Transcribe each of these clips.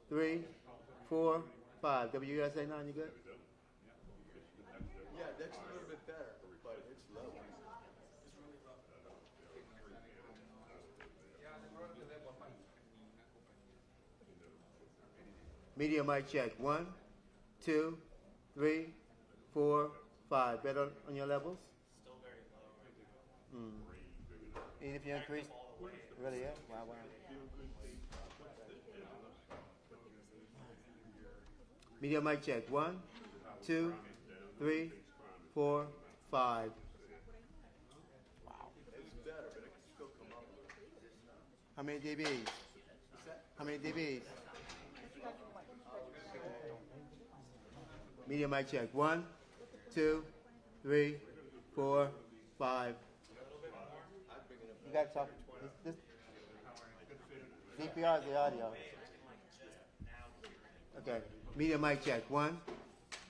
3, 4, 5. WUSA 9, you good? Yeah, that's a little bit better, but it's low. Media mic check. 1, 2, 3, 4, 5. Better on your levels? Still very low. Even if you increase? Really, yeah? Wow, wow. Media mic check. 1, 2, 3, 4, 5. It's better, but it can still come up. How many dBs? How many dBs? Media mic check. 1, 2, 3, 4, 5. You got to talk. This DPR is the audio. Okay. Media mic check. 1,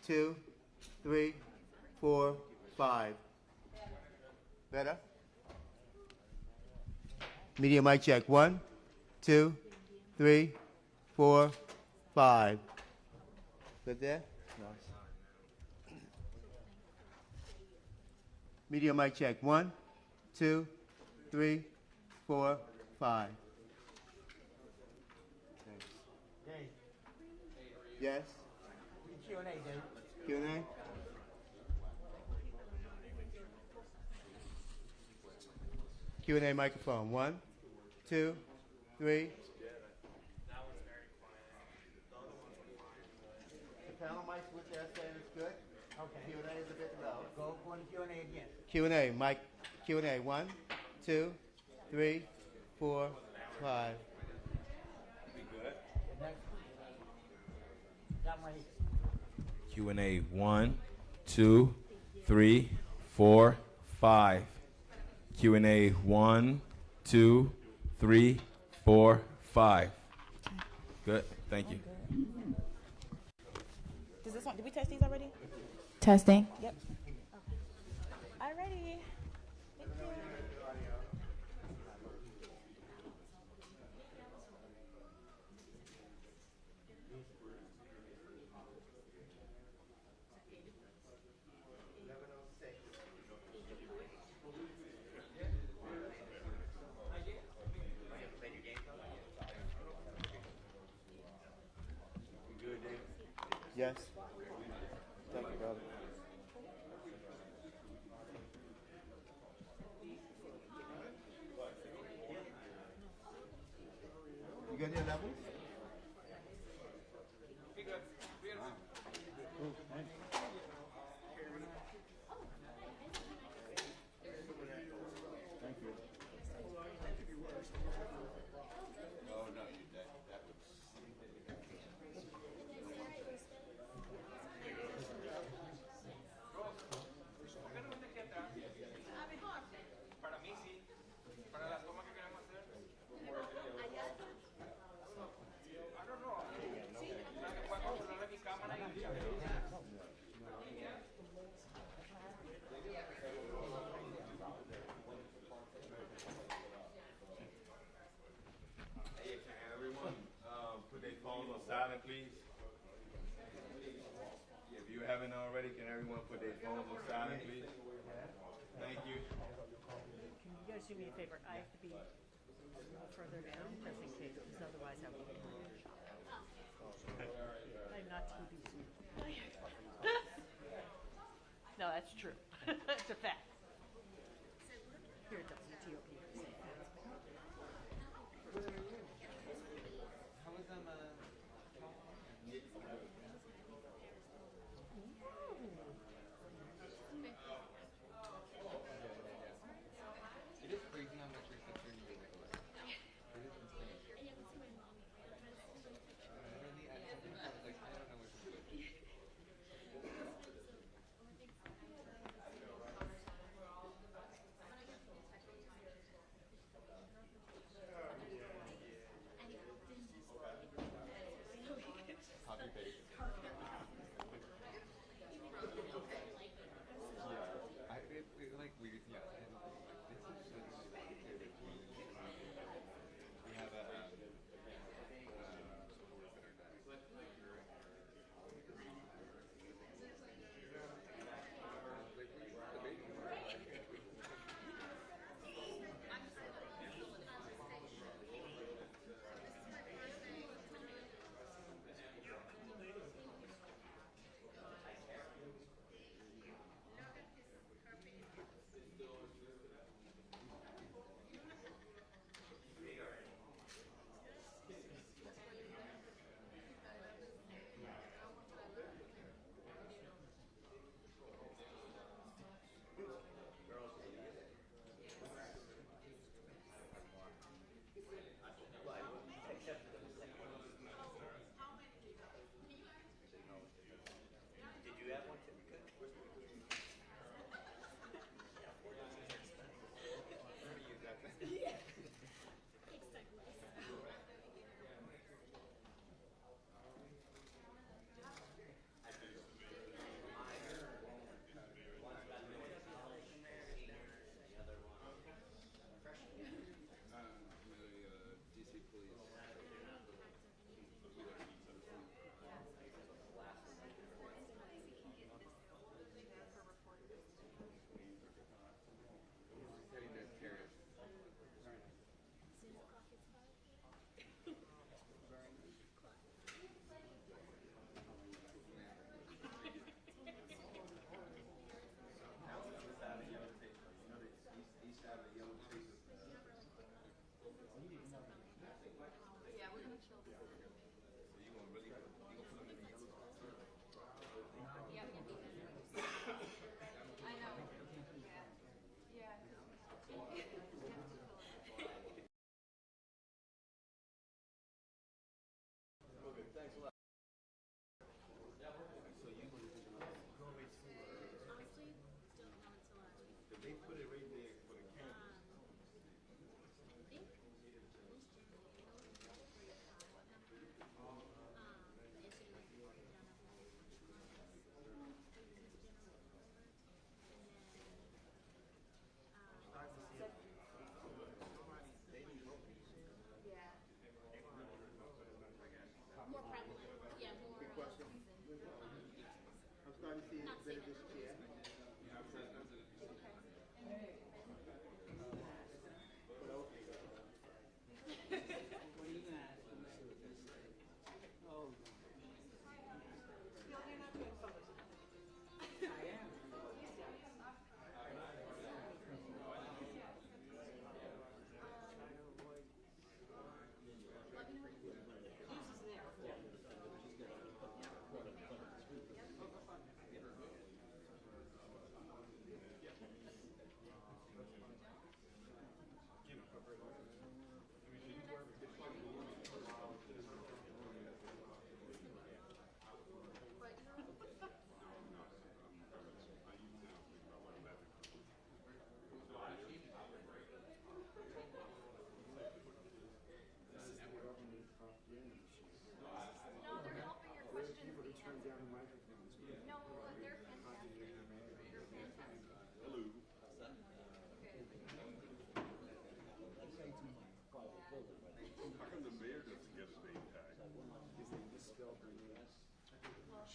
2, 3, 4, 5. Better? Media mic check. 1, 2, 3, 4, 5. Good there? Nice. Media mic check. 1, 2, 3, 4, 5. Thanks. Dave, Yes? Q&A, Dave. Q&A? Q&A microphone. 1, 2, 3. That was very quiet. The other ones were fine. The panel mics with their saying it's good. Okay. Q&A is a bit low. Go on Q&A again. Q&A, mic, Q&A. 1, 2, 3, 4, 5. Next. That one. Q&A 1, 2, 3, 4, 5. Q&A 1, 2, 3, 4, 5. Good. Thank you. Does this one? Did we test these already? Testing. Yep. Alrighty. Thank you. Yes? Thank you, brother. You got your levels? Para mí sí, para las tomas que queremos hacer. I don't know. Sí, voy a controlar mi cámara y Hey, can everyone put their phones on silent, please? If you haven't already, can everyone put their phones on silent, please? Thank you. Can you guys do me a favor? I have to be a little further down just in case, because otherwise I will be tired. I'm not TV smart. No, that's true. It's a fact. Here it does, the TOP. How was It is crazy how much your sister knew. It is insane. Really, I was like, I don't know what to do. starting to see a bit of this chair.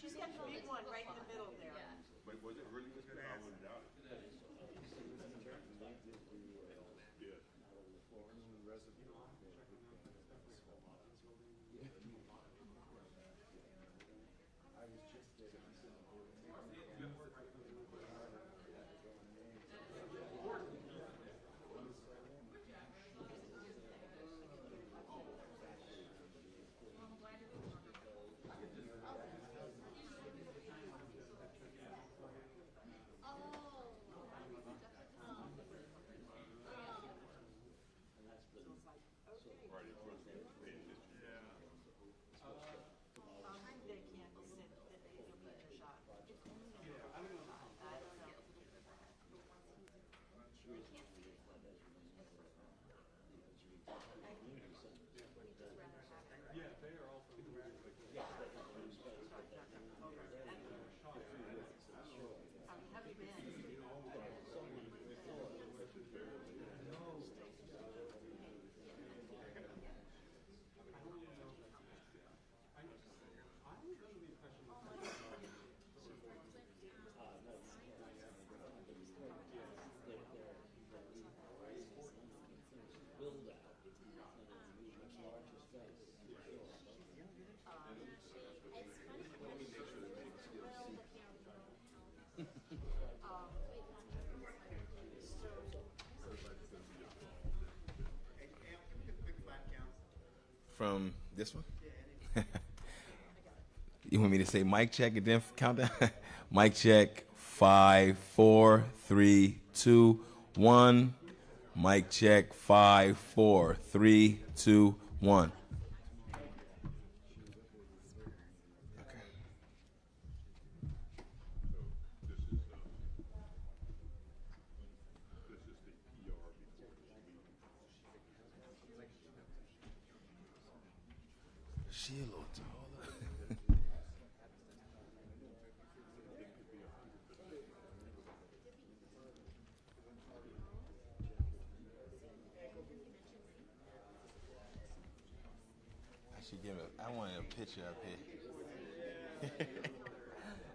She's got the big one right in the middle there. But was it really Miss Mayor? I wouldn't doubt it. From this one? You want me to say mic check and then count down? Mic check. 5, 4, 3, 2, 1. Mic check. 5, 4, 3, 2, 1. She a little taller. I should give it. I want a picture up here.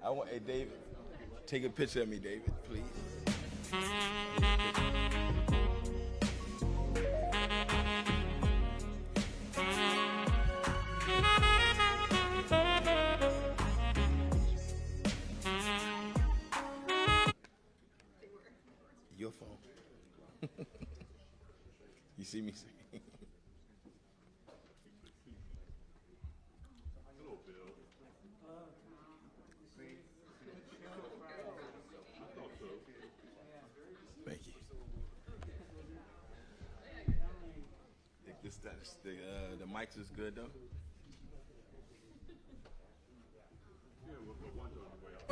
I want. Hey, David, take a picture of me, David, please. Your phone. You see me sing? Hello, Bill. Thank you. Think the mics is good though. Yeah, well, the one's on the way out.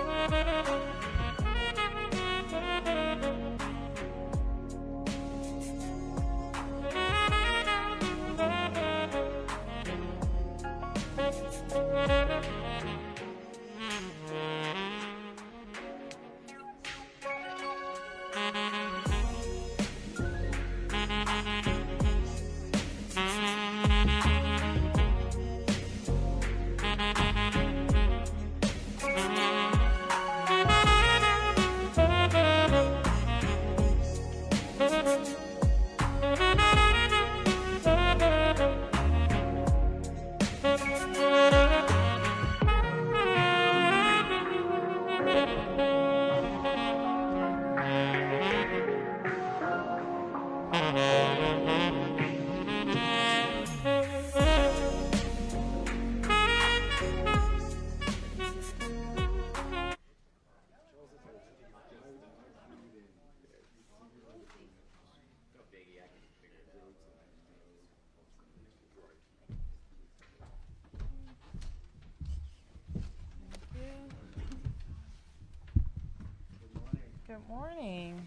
Good morning.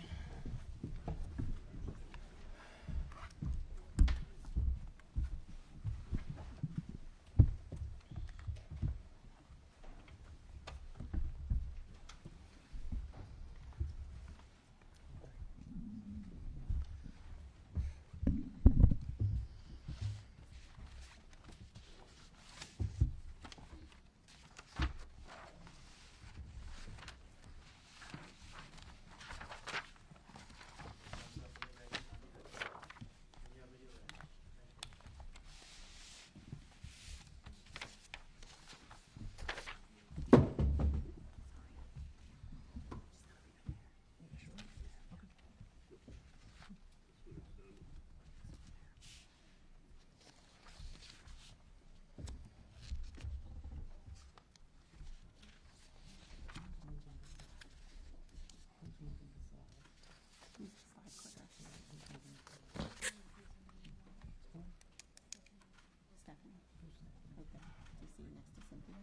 Stephanie. Okay. You see you next to Cynthia?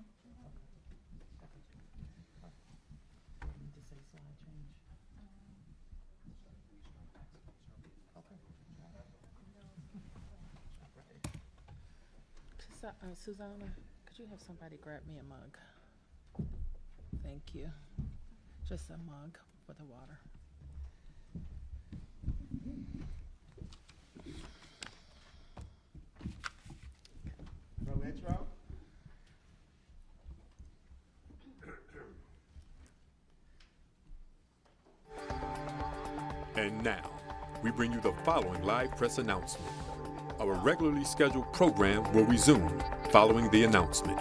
Need to say slide change. Susanna, could you have somebody grab me a mug? Thank you. Just a mug for the water. No intro? And now, we bring you the following live press announcement. Our regularly scheduled program will resume following the announcement.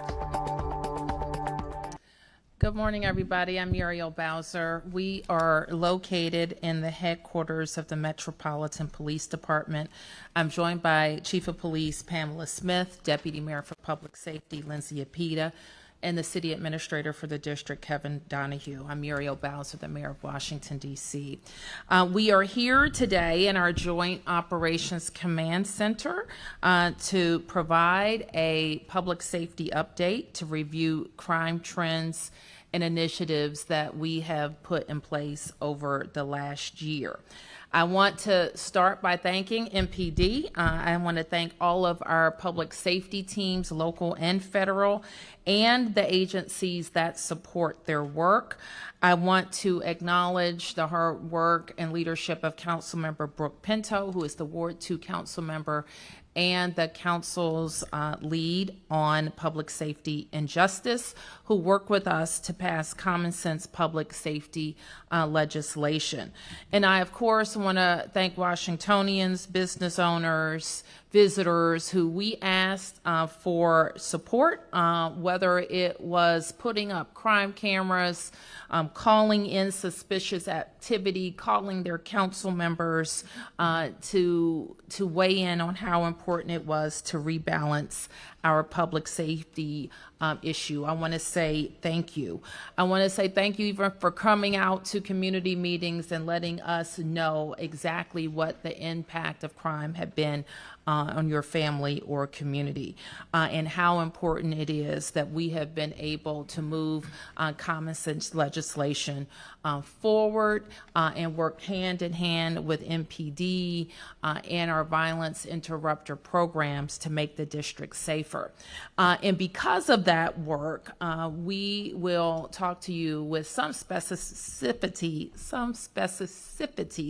Good morning, everybody. I'm Muriel Bowser. We are located in the headquarters of the Metropolitan Police Department. I'm joined by Chief of Police Pamela Smith, Deputy Mayor for Public Safety Lindsay Apida, and the City Administrator for the District, Kevin Donahue. I'm Muriel Bowser, the Mayor of Washington, D.C. We are here today in our Joint Operations Command Center to provide a public safety update, to review crime trends and initiatives that we have put in place over the last year. I want to start by thanking MPD. I want to thank all of our public safety teams, local and federal, and the agencies that support their work. I want to acknowledge the hard work and leadership of Councilmember Brooke Pinto, who is the Ward 2 council member and the council's lead on public safety and justice, who work with us to pass common sense public safety legislation. And I, of course, want to thank Washingtonians, business owners, visitors who we asked for support, whether it was putting up crime cameras, calling in suspicious activity, calling their council members to weigh in on how important it was to rebalance our public safety issue. I want to say thank you. I want to say thank you even for coming out to community meetings and letting us know exactly what the impact of crime had been on your family or community, and how important it is that we have been able to move common sense legislation forward and work hand in hand with MPD and our violence interrupter programs to make the district safer. And because of that work, we will talk to you with some specificity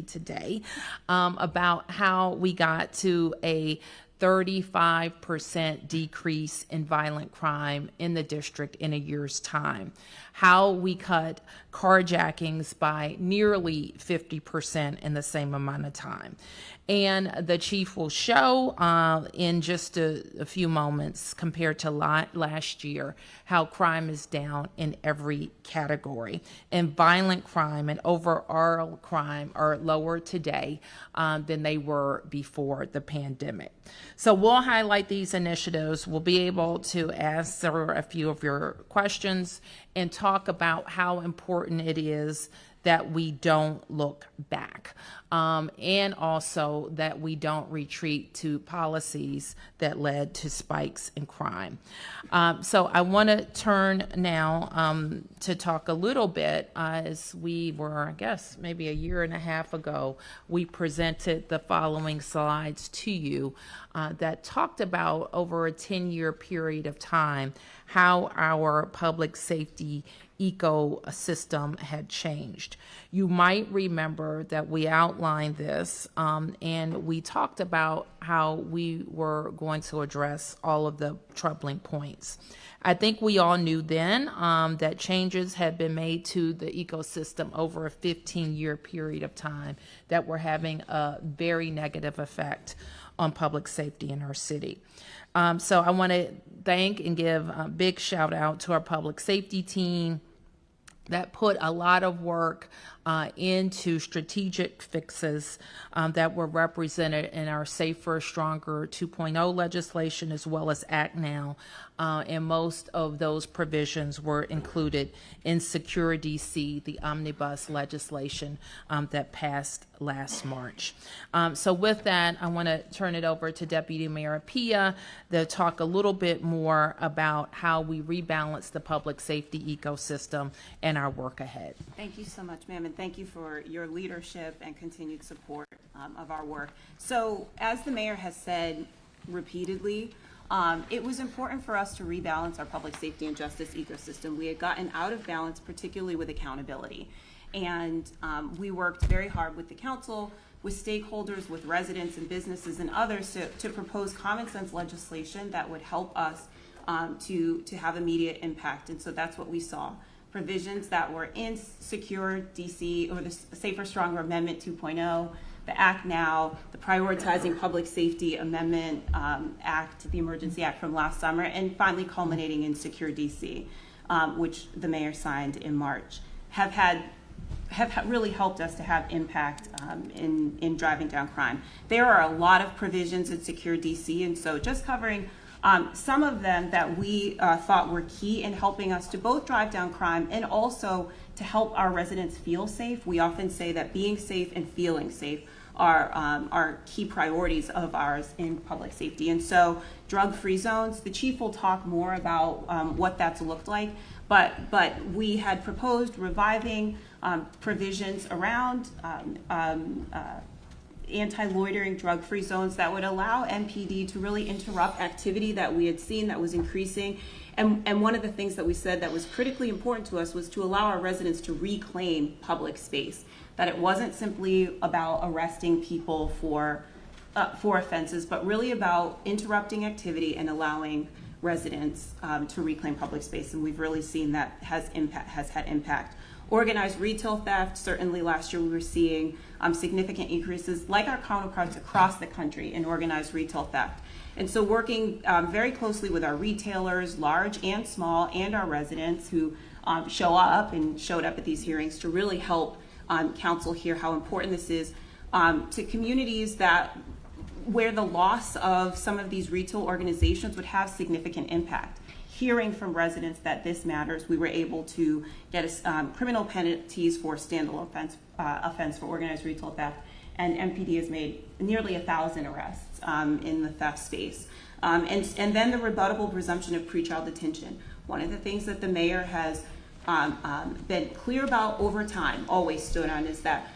today about how we got to a 35% decrease in violent crime in the district in a year's time, how we cut carjackings by nearly 50% in the same amount of time. And the chief will show in just a few moments, compared to last year, how crime is down in every category. And violent crime and overall crime are lower today than they were before the pandemic. So we'll highlight these initiatives. We'll be able to answer a few of your questions and talk about how important it is that we don't look back. and also that we don't retreat to policies that led to spikes in crime. So I want to turn now to talk a little bit, as we were, I guess, maybe a year and a half ago, we presented the following slides to you that talked about over a 10-year period of time how our public safety ecosystem had changed. You might remember that we outlined this and we talked about how we were going to address all of the troubling points. I think we all knew then that changes had been made to the ecosystem over a 15-year period of time that were having a very negative effect on public safety in our city. So I want to thank and give a big shout out to our public safety team that put a lot of work into strategic fixes that were represented in our Safer, Stronger 2.0 legislation, as well as Act Now. And most of those provisions were included in Secure DC, the omnibus legislation that passed last March. So with that, I want to turn it over to Deputy Mayor Pia to talk a little bit more about how we rebalance the public safety ecosystem and our work ahead. Thank you so much, ma'am, and thank you for your leadership and continued support of our work. So as the mayor has said repeatedly, it was important for us to rebalance our public safety and justice ecosystem. We had gotten out of balance, particularly with accountability. And we worked very hard with the council, with stakeholders, with residents and businesses and others to propose common sense legislation that would help us to have immediate impact. And so that's what we saw. Provisions that were in Secure DC, or the Safer, Stronger Amendment 2.0, the Act Now, the Prioritizing Public Safety Amendment Act, the Emergency Act from last summer, and finally culminating in Secure DC, which the mayor signed in March, have really helped us to have impact in driving down crime. There are a lot of provisions in Secure DC, and so just covering some of them that we thought were key in helping us to both drive down crime and also to help our residents feel safe. We often say that being safe and feeling safe are key priorities of ours in public safety. And so drug-free zones, the chief will talk more about what that's looked like, but we had proposed reviving provisions around anti-loitering drug-free zones that would allow MPD to really interrupt activity that we had seen that was increasing. And one of the things that we said that was critically important to us was to allow our residents to reclaim public space, that it wasn't simply about arresting people for offenses, but really about interrupting activity and allowing residents to reclaim public space. And we've really seen that has had impact. Organized retail theft, certainly last year we were seeing significant increases like our counterparts across the country in organized retail theft. And so working very closely with our retailers, large and small, and our residents who show up and showed up at these hearings to really help council hear how important this is to communities where the loss of some of these retail organizations would have significant impact. Hearing from residents that this matters, we were able to get criminal penalties for standalone offense for organized retail theft, and MPD has made nearly 1,000 arrests in the theft space. And then the rebuttable presumption of pretrial detention. One of the things that the mayor has been clear about over time, always stood on, is that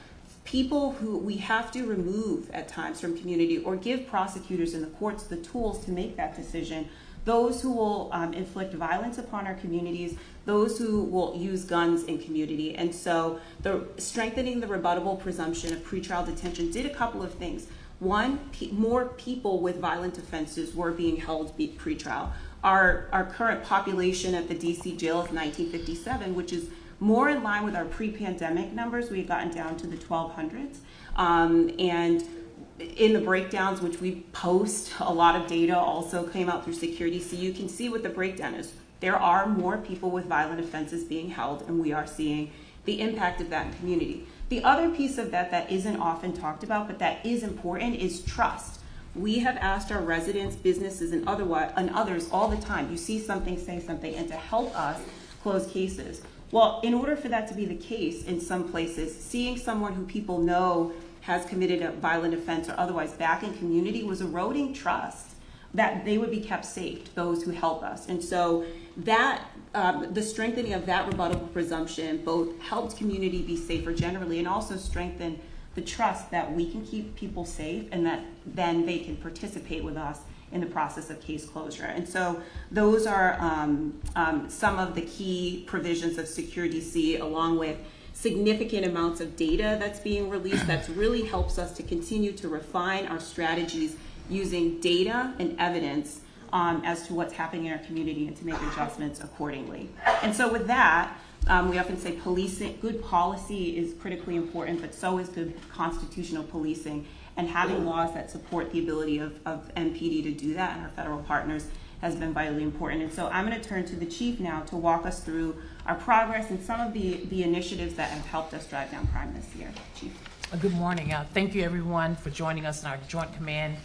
people who we have to remove at times from community or give prosecutors and the courts the tools to make that decision, those who will inflict violence upon our communities, those who will use guns in community. And so strengthening the rebuttable presumption of pretrial detention did a couple of things. One, more people with violent offenses were being held pretrial. Our current population at the DC jail is 1957, which is more in line with our pre-pandemic numbers. We've gotten down to the 1200s. And in the breakdowns, which we post, a lot of data also came out through security, so you can see what the breakdown is. There are more people with violent offenses being held, and we are seeing the impact of that in community. The other piece of that isn't often talked about, but that is important, is trust. We have asked our residents, businesses, and others all the time, you see something, say something, and to help us close cases. Well, in order for that to be the case in some places, seeing someone who people know has committed a violent offense or otherwise back in community was eroding trust that they would be kept safe, those who help us. And so that the strengthening of that rebuttable presumption both helped community be safer generally and also strengthened the trust that we can keep people safe and that then they can participate with us in the process of case closure. And so those are some of the key provisions of Secure DC, along with significant amounts of data that's being released that really helps us to continue to refine our strategies using data and evidence as to what's happening in our community and to make adjustments accordingly. And so with that, we often say policing, good policy is critically important, but so is good constitutional policing, and having laws that support the ability of MPD to do that and our federal partners has been vitally important. And so I'm going to turn to the chief now to walk us through our progress and some of the initiatives that have helped us drive down crime this year. Chief. Good morning. Thank you everyone for joining us in our Joint Command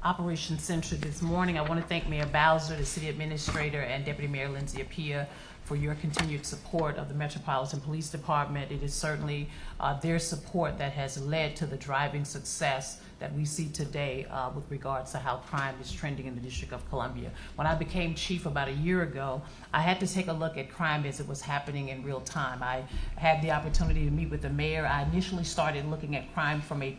Operations Center this morning. I want to thank Mayor Bowser, the City Administrator, and Deputy Mayor Lindsay Appiah for your continued support of the Metropolitan Police Department. It is certainly their support that has led to the driving success that we see today with regards to how crime is trending in the District of Columbia. When I became chief about a year ago, I had to take a look at crime as it was happening in real time. I had the opportunity to meet with the mayor. I initially started looking at crime from a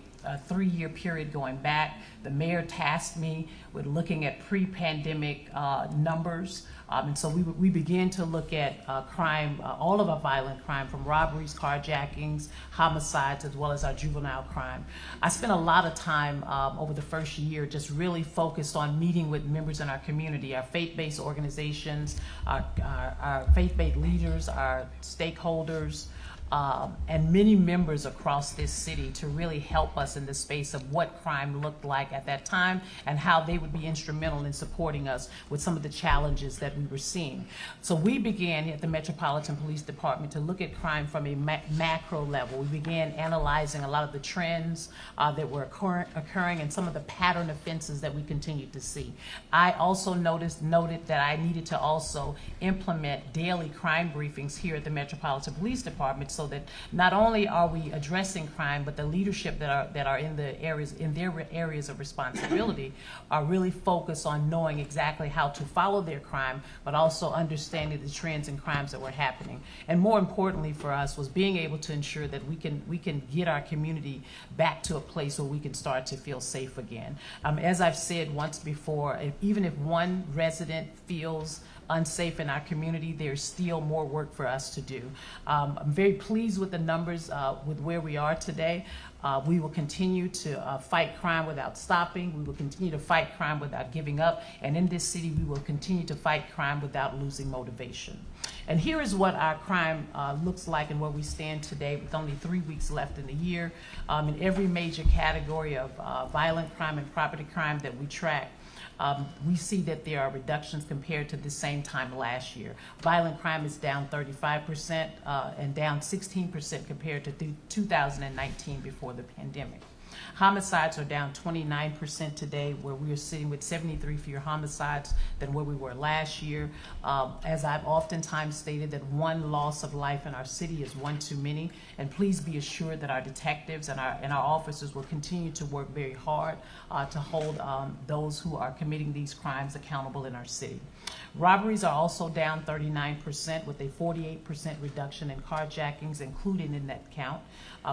3-year period going back. The mayor tasked me with looking at pre-pandemic numbers. And so we began to look at crime, all of our violent crime, from robberies, carjackings, homicides, as well as our juvenile crime. I spent a lot of time over the first year just really focused on meeting with members in our community, our faith-based organizations, our faith-based leaders, our stakeholders, and many members across this city to really help us in the space of what crime looked like at that time and how they would be instrumental in supporting us with some of the challenges that we were seeing. So we began at the Metropolitan Police Department to look at crime from a macro level. We began analyzing a lot of the trends that were occurring and some of the pattern offenses that we continued to see. I also noted that I needed to also implement daily crime briefings here at the Metropolitan Police Department, so that not only are we addressing crime, but the leadership that are in their areas of responsibility are really focused on knowing exactly how to follow their crime, but also understanding the trends and crimes that were happening. And more importantly for us was being able to ensure that we can get our community back to a place where we can start to feel safe again. As I've said once before, even if one resident feels unsafe in our community, there's still more work for us to do. I'm very pleased with the numbers with where we are today. We will continue to fight crime without stopping. We will continue to fight crime without giving up. And in this city, we will continue to fight crime without losing motivation. And here is what our crime looks like and where we stand today with only 3 weeks left in the year. In every major category of violent crime and property crime that we track, we see that there are reductions compared to the same time last year. Violent crime is down 35% and down 16% compared to 2019 before the pandemic. Homicides are down 29% today, where we are sitting with 73 fewer homicides than where we were last year. As I've oftentimes stated, that one loss of life in our city is one too many, and please be assured that our detectives and our officers will continue to work very hard to hold those who are committing these crimes accountable in our city. Robberies are also down 39%, with a 48% reduction in carjackings included in that count.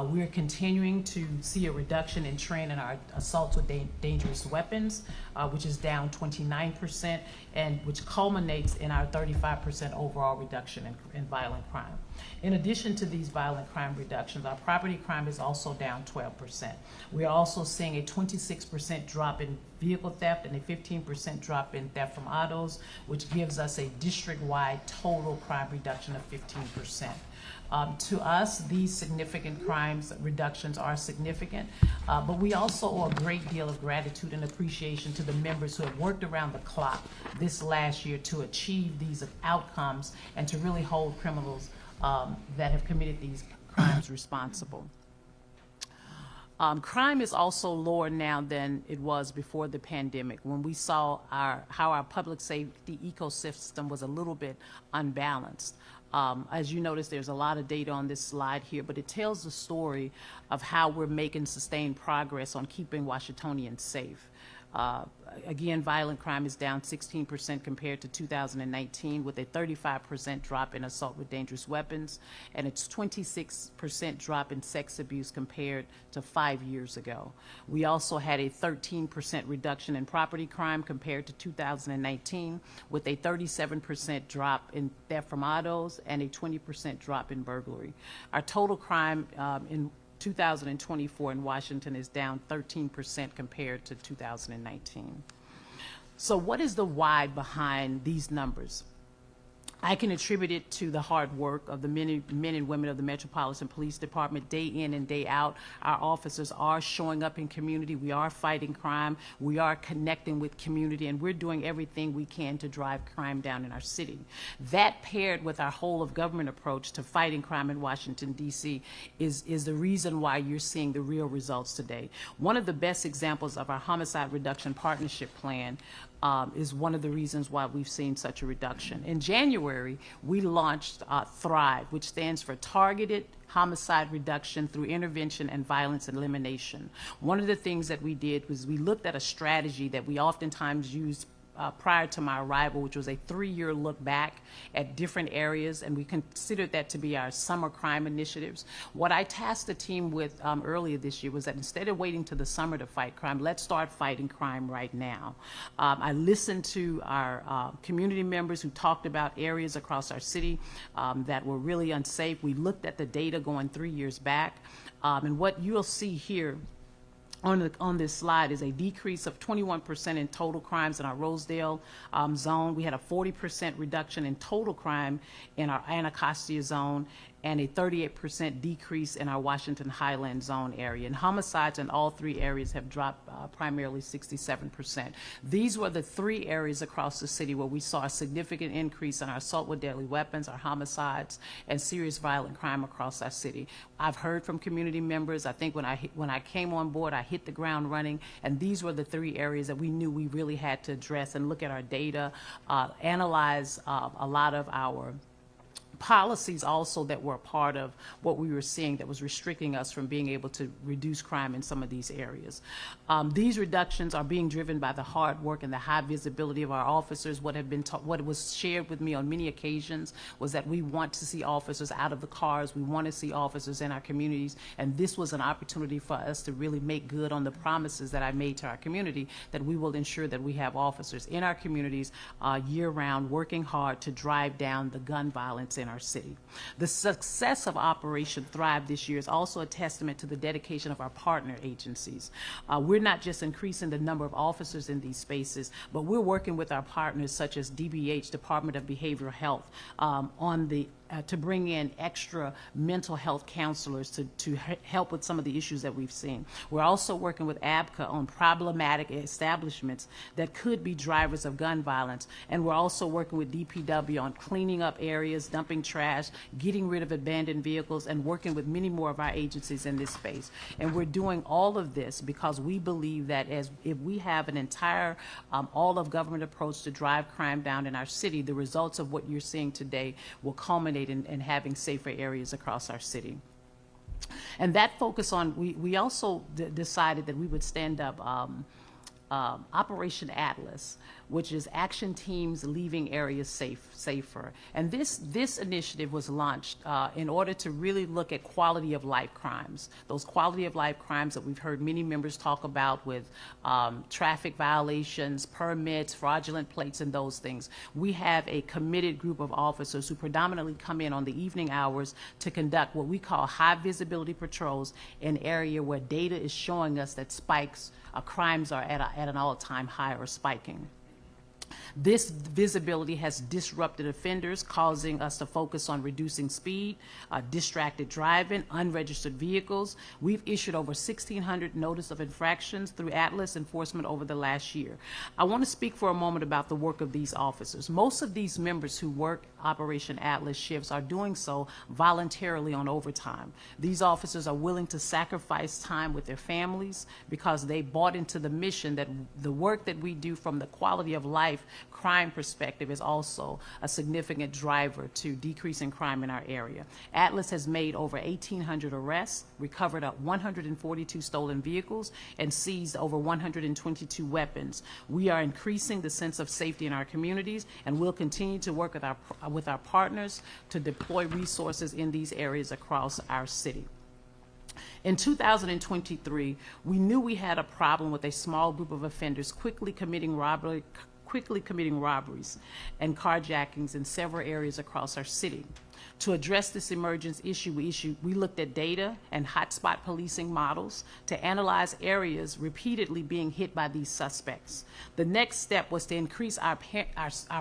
We're continuing to see a reduction in trend in our assaults with dangerous weapons, which is down 29%, and which culminates in our 35% overall reduction in violent crime. In addition to these violent crime reductions, our property crime is also down 12%. We are also seeing a 26% drop in vehicle theft and a 15% drop in theft from autos, which gives us a district-wide total crime reduction of 15%. To us, these significant crimes reductions are significant, but we also owe a great deal of gratitude and appreciation to the members who have worked around the clock this last year to achieve these outcomes and to really hold criminals that have committed these crimes responsible. Crime is also lower now than it was before the pandemic, when we saw how our public safety ecosystem was a little bit unbalanced. As you notice, there's a lot of data on this slide here, but it tells the story of how we're making sustained progress on keeping Washingtonians safe. Again, violent crime is down 16% compared to 2019, with a 35% drop in assault with dangerous weapons, and it's 26% drop in sex abuse compared to 5 years ago. We also had a 13% reduction in property crime compared to 2019, with a 37% drop in theft from autos and a 20% drop in burglary. Our total crime in 2024 in Washington is down 13% compared to 2019. So what is the why behind these numbers? I can attribute it to the hard work of the men and women of the Metropolitan Police Department. Day in and day out, our officers are showing up in community. We are fighting crime. We are connecting with community, and we're doing everything we can to drive crime down in our city. That, paired with our whole of government approach to fighting crime in Washington, D.C., is the reason why you're seeing the real results today. One of the best examples of our homicide reduction partnership plan is one of the reasons why we've seen such a reduction. In January, we launched THRIVE, which stands for Targeted Homicide Reduction Through Intervention and Violence Elimination. One of the things that we did was we looked at a strategy that we oftentimes use prior to my arrival, which was a 3-year look back at different areas, and we considered that to be our summer crime initiatives. What I tasked the team with earlier this year was that instead of waiting to the summer to fight crime, let's start fighting crime right now. I listened to our community members who talked about areas across our city that were really unsafe. We looked at the data going 3 years back, and what you'll see here on this slide is a decrease of 21% in total crimes in our Rosedale zone. We had a 40% reduction in total crime in our Anacostia zone, and a 38% decrease in our Washington Highland zone area. And homicides in all 3 areas have dropped primarily 67%. These were the 3 areas across the city where we saw a significant increase in our assault with deadly weapons, our homicides, and serious violent crime across our city. I've heard from community members. I think when I came on board, I hit the ground running, and these were the 3 areas that we knew we really had to address and look at our data, analyze a lot of our policies also that were a part of what we were seeing that was restricting us from being able to reduce crime in some of these areas. These reductions are being driven by the hard work and the high visibility of our officers. What was shared with me on many occasions was that we want to see officers out of the cars. We want to see officers in our communities, and this was an opportunity for us to really make good on the promises that I made to our community, that we will ensure that we have officers in our communities year-round working hard to drive down the gun violence in our city. The success of Operation Thrive this year is also a testament to the dedication of our partner agencies. We're not just increasing the number of officers in these spaces, but we're working with our partners such as DBH, Department of Behavioral Health, to bring in extra mental health counselors to help with some of the issues that we've seen. We're also working with ABCA on problematic establishments that could be drivers of gun violence, and we're also working with DPW on cleaning up areas, dumping trash, getting rid of abandoned vehicles, and working with many more of our agencies in this space. And we're doing all of this because we believe that if we have an entire all-of-government approach to drive crime down in our city, the results of what you're seeing today will culminate in having safer areas across our city. And that focus on, we also decided that we would stand up Operation Atlas, which is action teams leaving areas safer. And this initiative was launched in order to really look at quality of life crimes, those quality of life crimes that we've heard many members talk about with traffic violations, permits, fraudulent plates, and those things. We have a committed group of officers who predominantly come in on the evening hours to conduct what we call high visibility patrols in an area where data is showing us that crimes are at an all-time high or spiking. This visibility has disrupted offenders, causing us to focus on reducing speed, distracted driving, unregistered vehicles. We've issued over 1,600 notice of infractions through Atlas enforcement over the last year. I want to speak for a moment about the work of these officers. Most of these members who work Operation Atlas shifts are doing so voluntarily on overtime. These officers are willing to sacrifice time with their families because they bought into the mission that the work that we do from the quality of life crime perspective is also a significant driver to decreasing crime in our area. Atlas has made over 1,800 arrests, recovered 142 stolen vehicles, and seized over 122 weapons. We are increasing the sense of safety in our communities, and we'll continue to work with our partners to deploy resources in these areas across our city. In 2023, we knew we had a problem with a small group of offenders quickly committing robberies and carjackings in several areas across our city. To address this emergence issue, we looked at data and hotspot policing models to analyze areas repeatedly being hit by these suspects. The next step was to increase our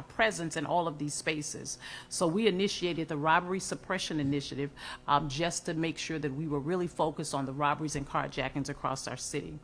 presence in all of these spaces. So we initiated the Robbery Suppression Initiative just to make sure that we were really focused on the robberies and carjackings across our city.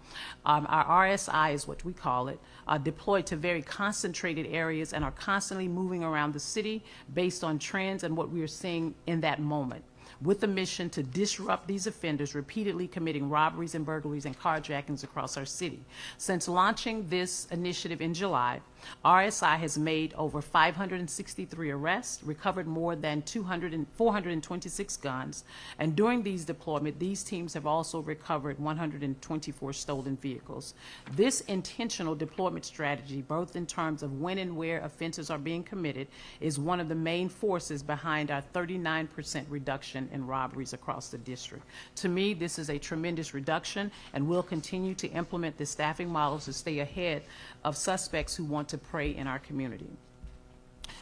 Our RSI is what we call it, deployed to very concentrated areas and are constantly moving around the city based on trends and what we are seeing in that moment, with the mission to disrupt these offenders repeatedly committing robberies and burglaries and carjackings across our city. Since launching this initiative in July, RSI has made over 563 arrests, recovered more than 426 guns, and during these deployments, these teams have also recovered 124 stolen vehicles. This intentional deployment strategy, both in terms of when and where offenses are being committed, is one of the main forces behind our 39% reduction in robberies across the district. To me, this is a tremendous reduction, and we'll continue to implement the staffing models to stay ahead of suspects who want to prey in our community.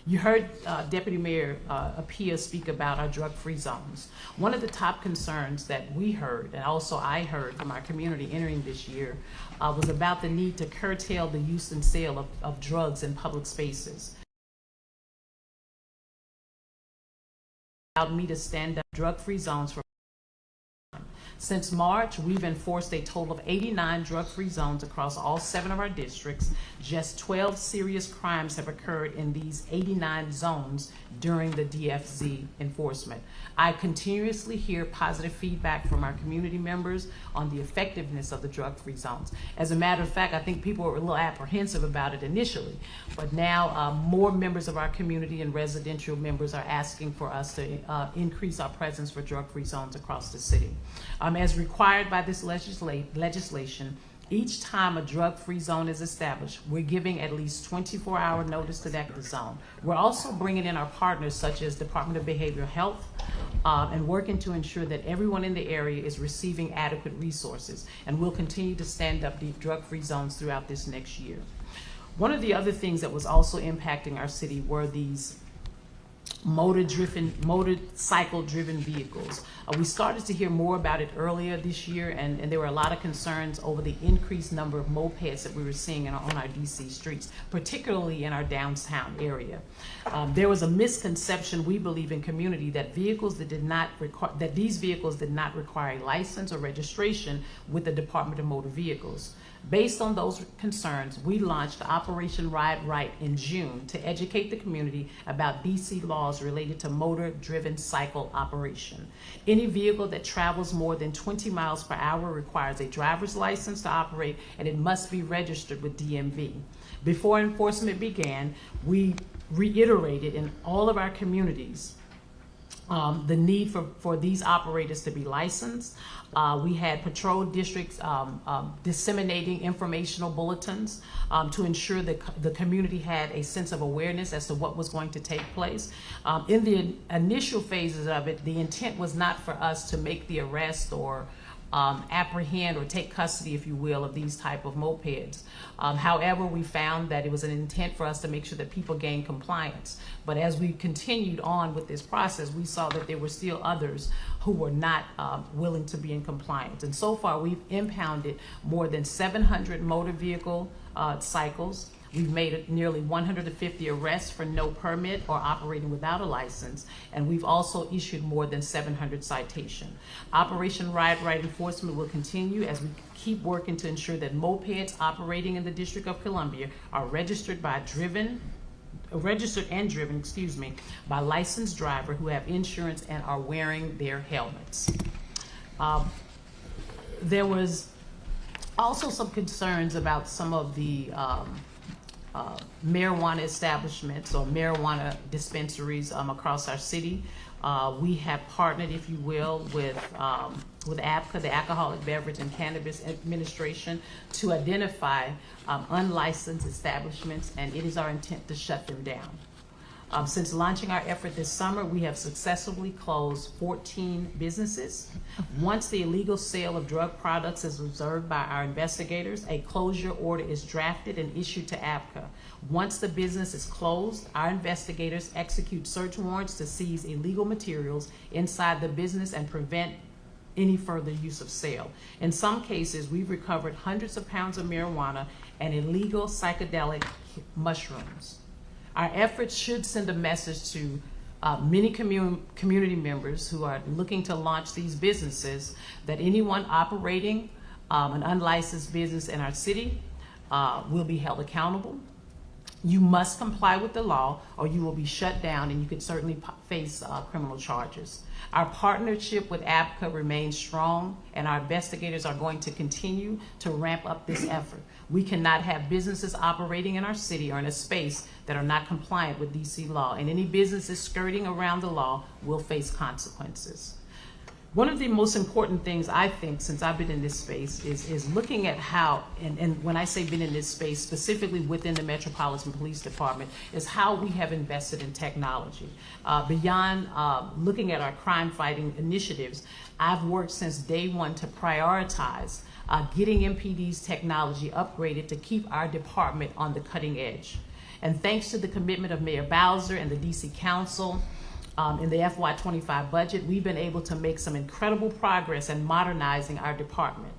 You heard Deputy Mayor Apia speak about our drug-free zones. One of the top concerns that we heard, and also I heard from our community entering this year, was about the need to curtail the use and sale of drugs in public spaces. Allowed me to stand up drug-free zones for. Since March, we've enforced a total of 89 drug-free zones across all 7 of our districts. Just 12 serious crimes have occurred in these 89 zones during the DFZ enforcement. I continuously hear positive feedback from our community members on the effectiveness of the drug-free zones. As a matter of fact, I think people were a little apprehensive about it initially, but now more members of our community and residential members are asking for us to increase our presence for drug-free zones across the city. As required by this legislation, each time a drug-free zone is established, we're giving at least 24-hour notice to that zone. We're also bringing in our partners such as Department of Behavioral Health and working to ensure that everyone in the area is receiving adequate resources. And we'll continue to stand up the drug-free zones throughout this next year. One of the other things that was also impacting our city were these motorcycle-driven vehicles. We started to hear more about it earlier this year, and there were a lot of concerns over the increased number of mopeds that we were seeing on our DC streets, particularly in our downtown area. There was a misconception, we believe, in community that these vehicles did not require a license or registration with the Department of Motor Vehicles. Based on those concerns, we launched Operation Ride Right in June to educate the community about DC laws related to motor-driven cycle operation. Any vehicle that travels more than 20 miles per hour requires a driver's license to operate, and it must be registered with DMV. Before enforcement began, we reiterated in all of our communities the need for these operators to be licensed. We had patrol districts disseminating informational bulletins to ensure that the community had a sense of awareness as to what was going to take place. In the initial phases of it, the intent was not for us to make the arrest or apprehend or take custody, if you will, of these type of mopeds. However, we found that it was an intent for us to make sure that people gained compliance. But as we continued on with this process, we saw that there were still others who were not willing to be in compliance. And so far, we've impounded more than 700 motor vehicle cycles. We've made nearly 150 arrests for no permit or operating without a license, and we've also issued more than 700 citations. Operation Riot Right enforcement will continue as we keep working to ensure that mopeds operating in the District of Columbia are registered and driven by licensed driver who have insurance and are wearing their helmets. There was also some concerns about some of the marijuana establishments or marijuana dispensaries across our city. We have partnered, if you will, with ABCA, the Alcoholic Beverage and Cannabis Administration, to identify unlicensed establishments, and it is our intent to shut them down. Since launching our effort this summer, we have successfully closed 14 businesses. Once the illegal sale of drug products is observed by our investigators, a closure order is drafted and issued to ABCA. Once the business is closed, our investigators execute search warrants to seize illegal materials inside the business and prevent any further use of sale. In some cases, we've recovered hundreds of pounds of marijuana and illegal psychedelic mushrooms. Our efforts should send a message to many community members who are looking to launch these businesses that anyone operating an unlicensed business in our city will be held accountable. You must comply with the law or you will be shut down, and you could certainly face criminal charges. Our partnership with ABCA remains strong, and our investigators are going to continue to ramp up this effort. We cannot have businesses operating in our city or in a space that are not compliant with DC law, and any businesses skirting around the law will face consequences. One of the most important things, I think, since I've been in this space is looking at how, and when I say been in this space, specifically within the Metropolitan Police Department, is how we have invested in technology. Beyond looking at our crime-fighting initiatives, I've worked since day one to prioritize getting MPD's technology upgraded to keep our department on the cutting edge. And thanks to the commitment of Mayor Bowser and the DC Council, in the FY25 budget, we've been able to make some incredible progress in modernizing our department.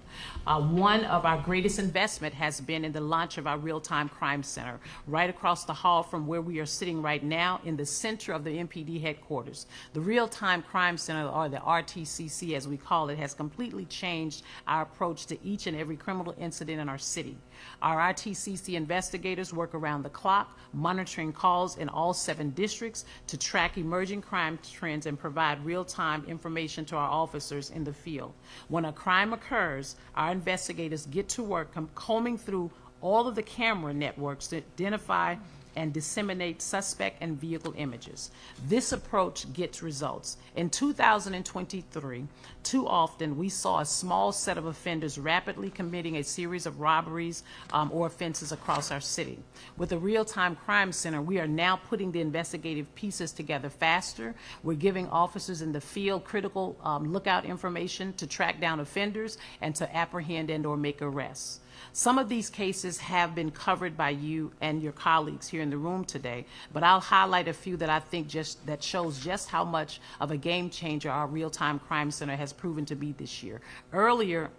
One of our greatest investment has been in the launch of our real-time crime center, right across the hall from where we are sitting right now in the center of the MPD headquarters. The real-time crime center, or the RTCC as we call it, has completely changed our approach to each and every criminal incident in our city. Our RTCC investigators work around the clock, monitoring calls in all 7 districts to track emerging crime trends and provide real-time information to our officers in the field. When a crime occurs, our investigators get to work combing through all of the camera networks to identify and disseminate suspect and vehicle images. This approach gets results. In 2023, too often we saw a small set of offenders rapidly committing a series of robberies or offenses across our city. With the real-time crime center, we are now putting the investigative pieces together faster. We're giving officers in the field critical lookout information to track down offenders and to apprehend and or make arrests. Some of these cases have been covered by you and your colleagues here in the room today, but I'll highlight a few that I think that shows just how much of a game changer our real-time crime center has proven to be this year. Earlier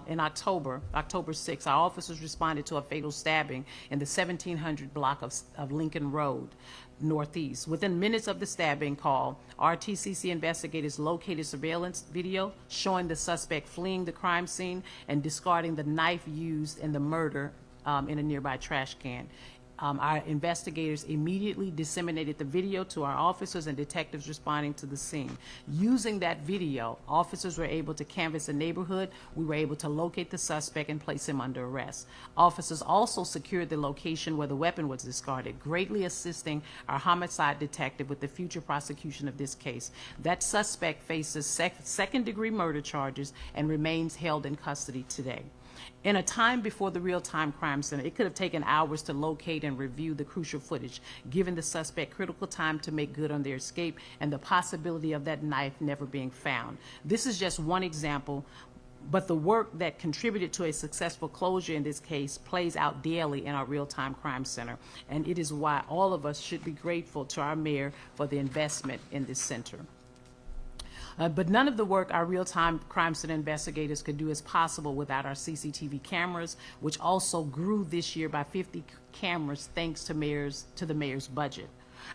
in October 6th, our officers responded to a fatal stabbing in the 1700 block of Lincoln Road Northeast. Within minutes of the stabbing call, RTCC investigators located surveillance video showing the suspect fleeing the crime scene and discarding the knife used in the murder in a nearby trash can. Our investigators immediately disseminated the video to our officers and detectives responding to the scene. Using that video, officers were able to canvass the neighborhood. We were able to locate the suspect and place him under arrest. Officers also secured the location where the weapon was discarded, greatly assisting our homicide detective with the future prosecution of this case. That suspect faces second-degree murder charges and remains held in custody today. In a time before the real-time crime center, it could have taken hours to locate and review the crucial footage, giving the suspect critical time to make good on their escape and the possibility of that knife never being found. This is just one example, but the work that contributed to a successful closure in this case plays out daily in our real-time crime center, and it is why all of us should be grateful to our mayor for the investment in this center. But none of the work our real-time crime center investigators could do is possible without our CCTV cameras, which also grew this year by 50 cameras thanks to the mayor's budget.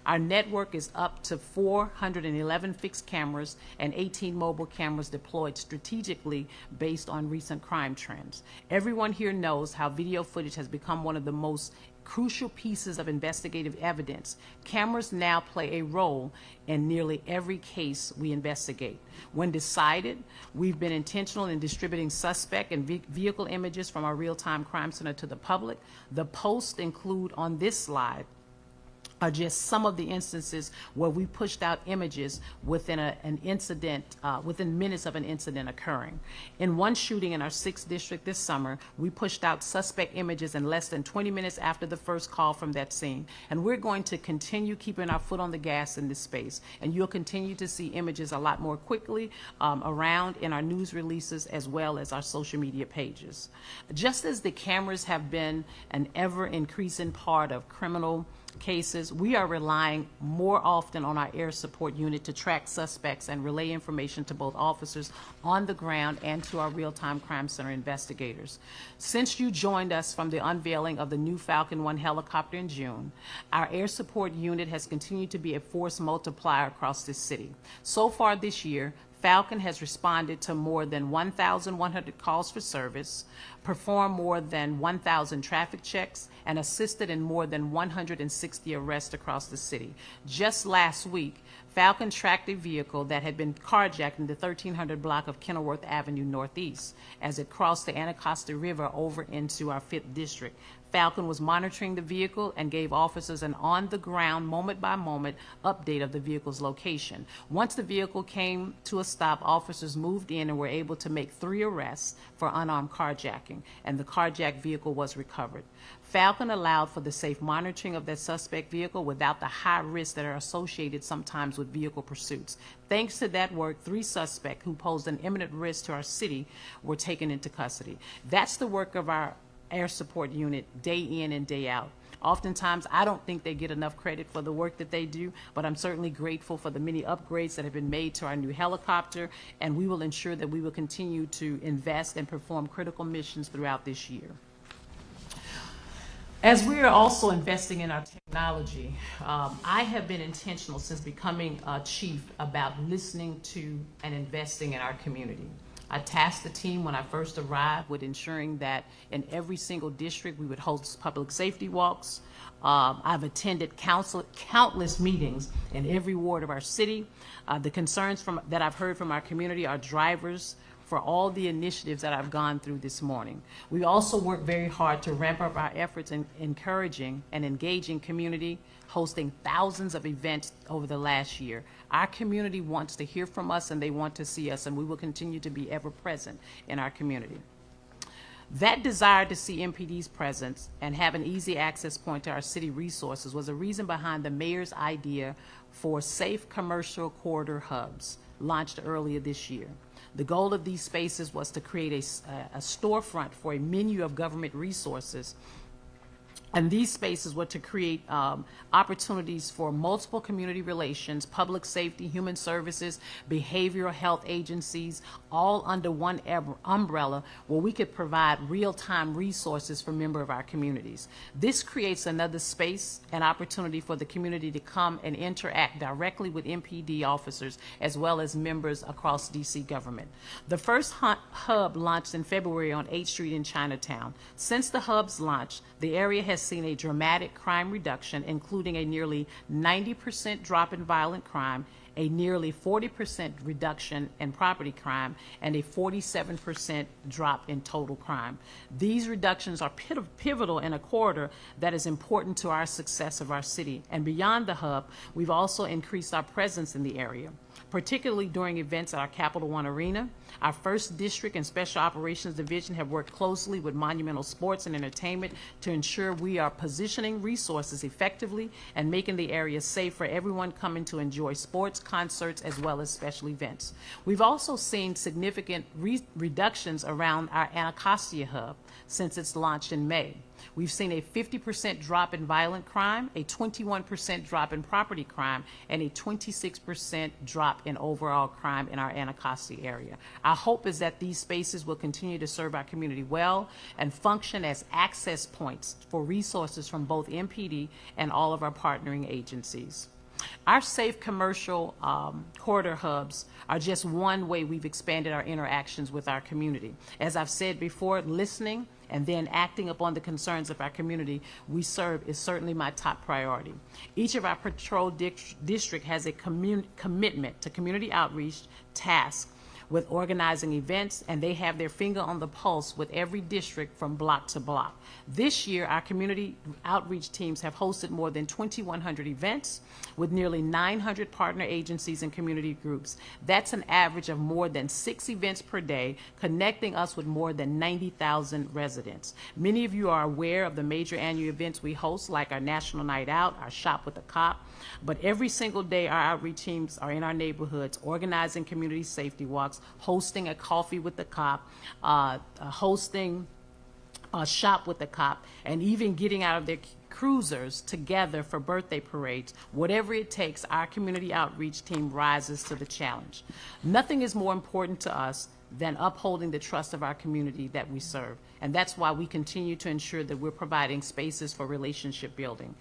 Our network is up to 411 fixed cameras and 18 mobile cameras deployed strategically based on recent crime trends. Everyone here knows how video footage has become one of the most crucial pieces of investigative evidence. Cameras now play a role in nearly every case we investigate. When decided, we've been intentional in distributing suspect and vehicle images from our real-time crime center to the public. The posts include on this slide are just some of the instances where we pushed out images within an incident, within minutes of an incident occurring. In one shooting in our 6th district this summer, we pushed out suspect images in less than 20 minutes after the first call from that scene. And we're going to continue keeping our foot on the gas in this space. And you'll continue to see images a lot more quickly around in our news releases as well as our social media pages. Just as the cameras have been an ever-increasing part of criminal cases, we are relying more often on our air support unit to track suspects and relay information to both officers on the ground and to our real-time crime center investigators. Since you joined us from the unveiling of the new Falcon 1 helicopter in June, our air support unit has continued to be a force multiplier across this city. So far this year, Falcon has responded to more than 1,100 calls for service, performed more than 1,000 traffic checks, and assisted in more than 160 arrests across the city. Just last week, Falcon tracked a vehicle that had been carjacked in the 1300 block of Kenilworth Avenue Northeast as it crossed the Anacostia River over into our 5th district. Falcon was monitoring the vehicle and gave officers an on-the-ground, moment-by-moment update of the vehicle's location. Once the vehicle came to a stop, officers moved in and were able to make 3 arrests for unarmed carjacking, and the carjacked vehicle was recovered. Falcon allowed for the safe monitoring of that suspect vehicle without the high risks that are associated sometimes with vehicle pursuits. Thanks to that work, 3 suspects who posed an imminent risk to our city were taken into custody. That's the work of our air support unit day in and day out. Oftentimes, I don't think they get enough credit for the work that they do, but I'm certainly grateful for the many upgrades that have been made to our new helicopter, and we will ensure that we will continue to invest and perform critical missions throughout this year. As we are also investing in our technology, I have been intentional since becoming chief about listening to and investing in our community. I tasked the team when I first arrived with ensuring that in every single district we would host public safety walks. I've attended countless meetings in every ward of our city. The concerns that I've heard from our community are drivers for all the initiatives that I've gone through this morning. We also work very hard to ramp up our efforts in encouraging and engaging community, hosting thousands of events over the last year. Our community wants to hear from us and they want to see us, and we will continue to be ever present in our community. That desire to see MPD's presence and have an easy access point to our city resources was a reason behind the mayor's idea for safe commercial corridor hubs, launched earlier this year. The goal of these spaces was to create a storefront for a menu of government resources. And these spaces were to create opportunities for multiple community relations, public safety, human services, behavioral health agencies, all under one umbrella where we could provide real-time resources for members of our communities. This creates another space and opportunity for the community to come and interact directly with MPD officers as well as members across DC government. The first hub launched in February on 8th Street in Chinatown. Since the hub's launch, the area has seen a dramatic crime reduction, including a nearly 90% drop in violent crime, a nearly 40% reduction in property crime, and a 47% drop in total crime. These reductions are pivotal in a corridor that is important to our success of our city. And beyond the hub, we've also increased our presence in the area, particularly during events at our Capital One Arena. Our 1st District and Special Operations Division have worked closely with Monumental Sports and Entertainment to ensure we are positioning resources effectively and making the area safe for everyone coming to enjoy sports, concerts, as well as special events. We've also seen significant reductions around our Anacostia hub since its launch in May. We've seen a 50% drop in violent crime, a 21% drop in property crime, and a 26% drop in overall crime in our Anacostia area. Our hope is that these spaces will continue to serve our community well and function as access points for resources from both MPD and all of our partnering agencies. Our safe commercial corridor hubs are just one way we've expanded our interactions with our community. As I've said before, listening and then acting upon the concerns of our community we serve is certainly my top priority. Each of our patrol district has a commitment to community outreach tasks with organizing events, and they have their finger on the pulse with every district from block to block. This year, our community outreach teams have hosted more than 2,100 events with nearly 900 partner agencies and community groups. That's an average of more than 6 events per day, connecting us with more than 90,000 residents. Many of you are aware of the major annual events we host, like our National Night Out, our Shop with a Cop, but every single day our outreach teams are in our neighborhoods organizing community safety walks, hosting a coffee with the cop, hosting a shop with the cop, and even getting out of their cruisers together for birthday parades. Whatever it takes, our community outreach team rises to the challenge. Nothing is more important to us than upholding the trust of our community that we serve. And that's why we continue to ensure that we're providing spaces for relationship building.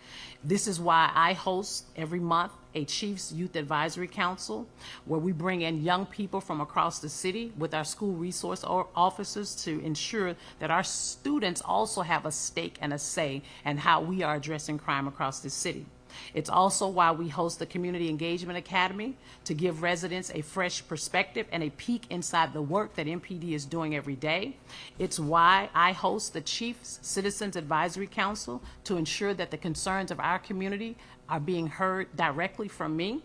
This is why I host every month a Chiefs Youth Advisory Council, where we bring in young people from across the city with our school resource officers to ensure that our students also have a stake and a say in how we are addressing crime across the city. It's also why we host the Community Engagement Academy to give residents a fresh perspective and a peek inside the work that MPD is doing every day. It's why I host the Chiefs Citizens Advisory Council to ensure that the concerns of our community are being heard directly from me.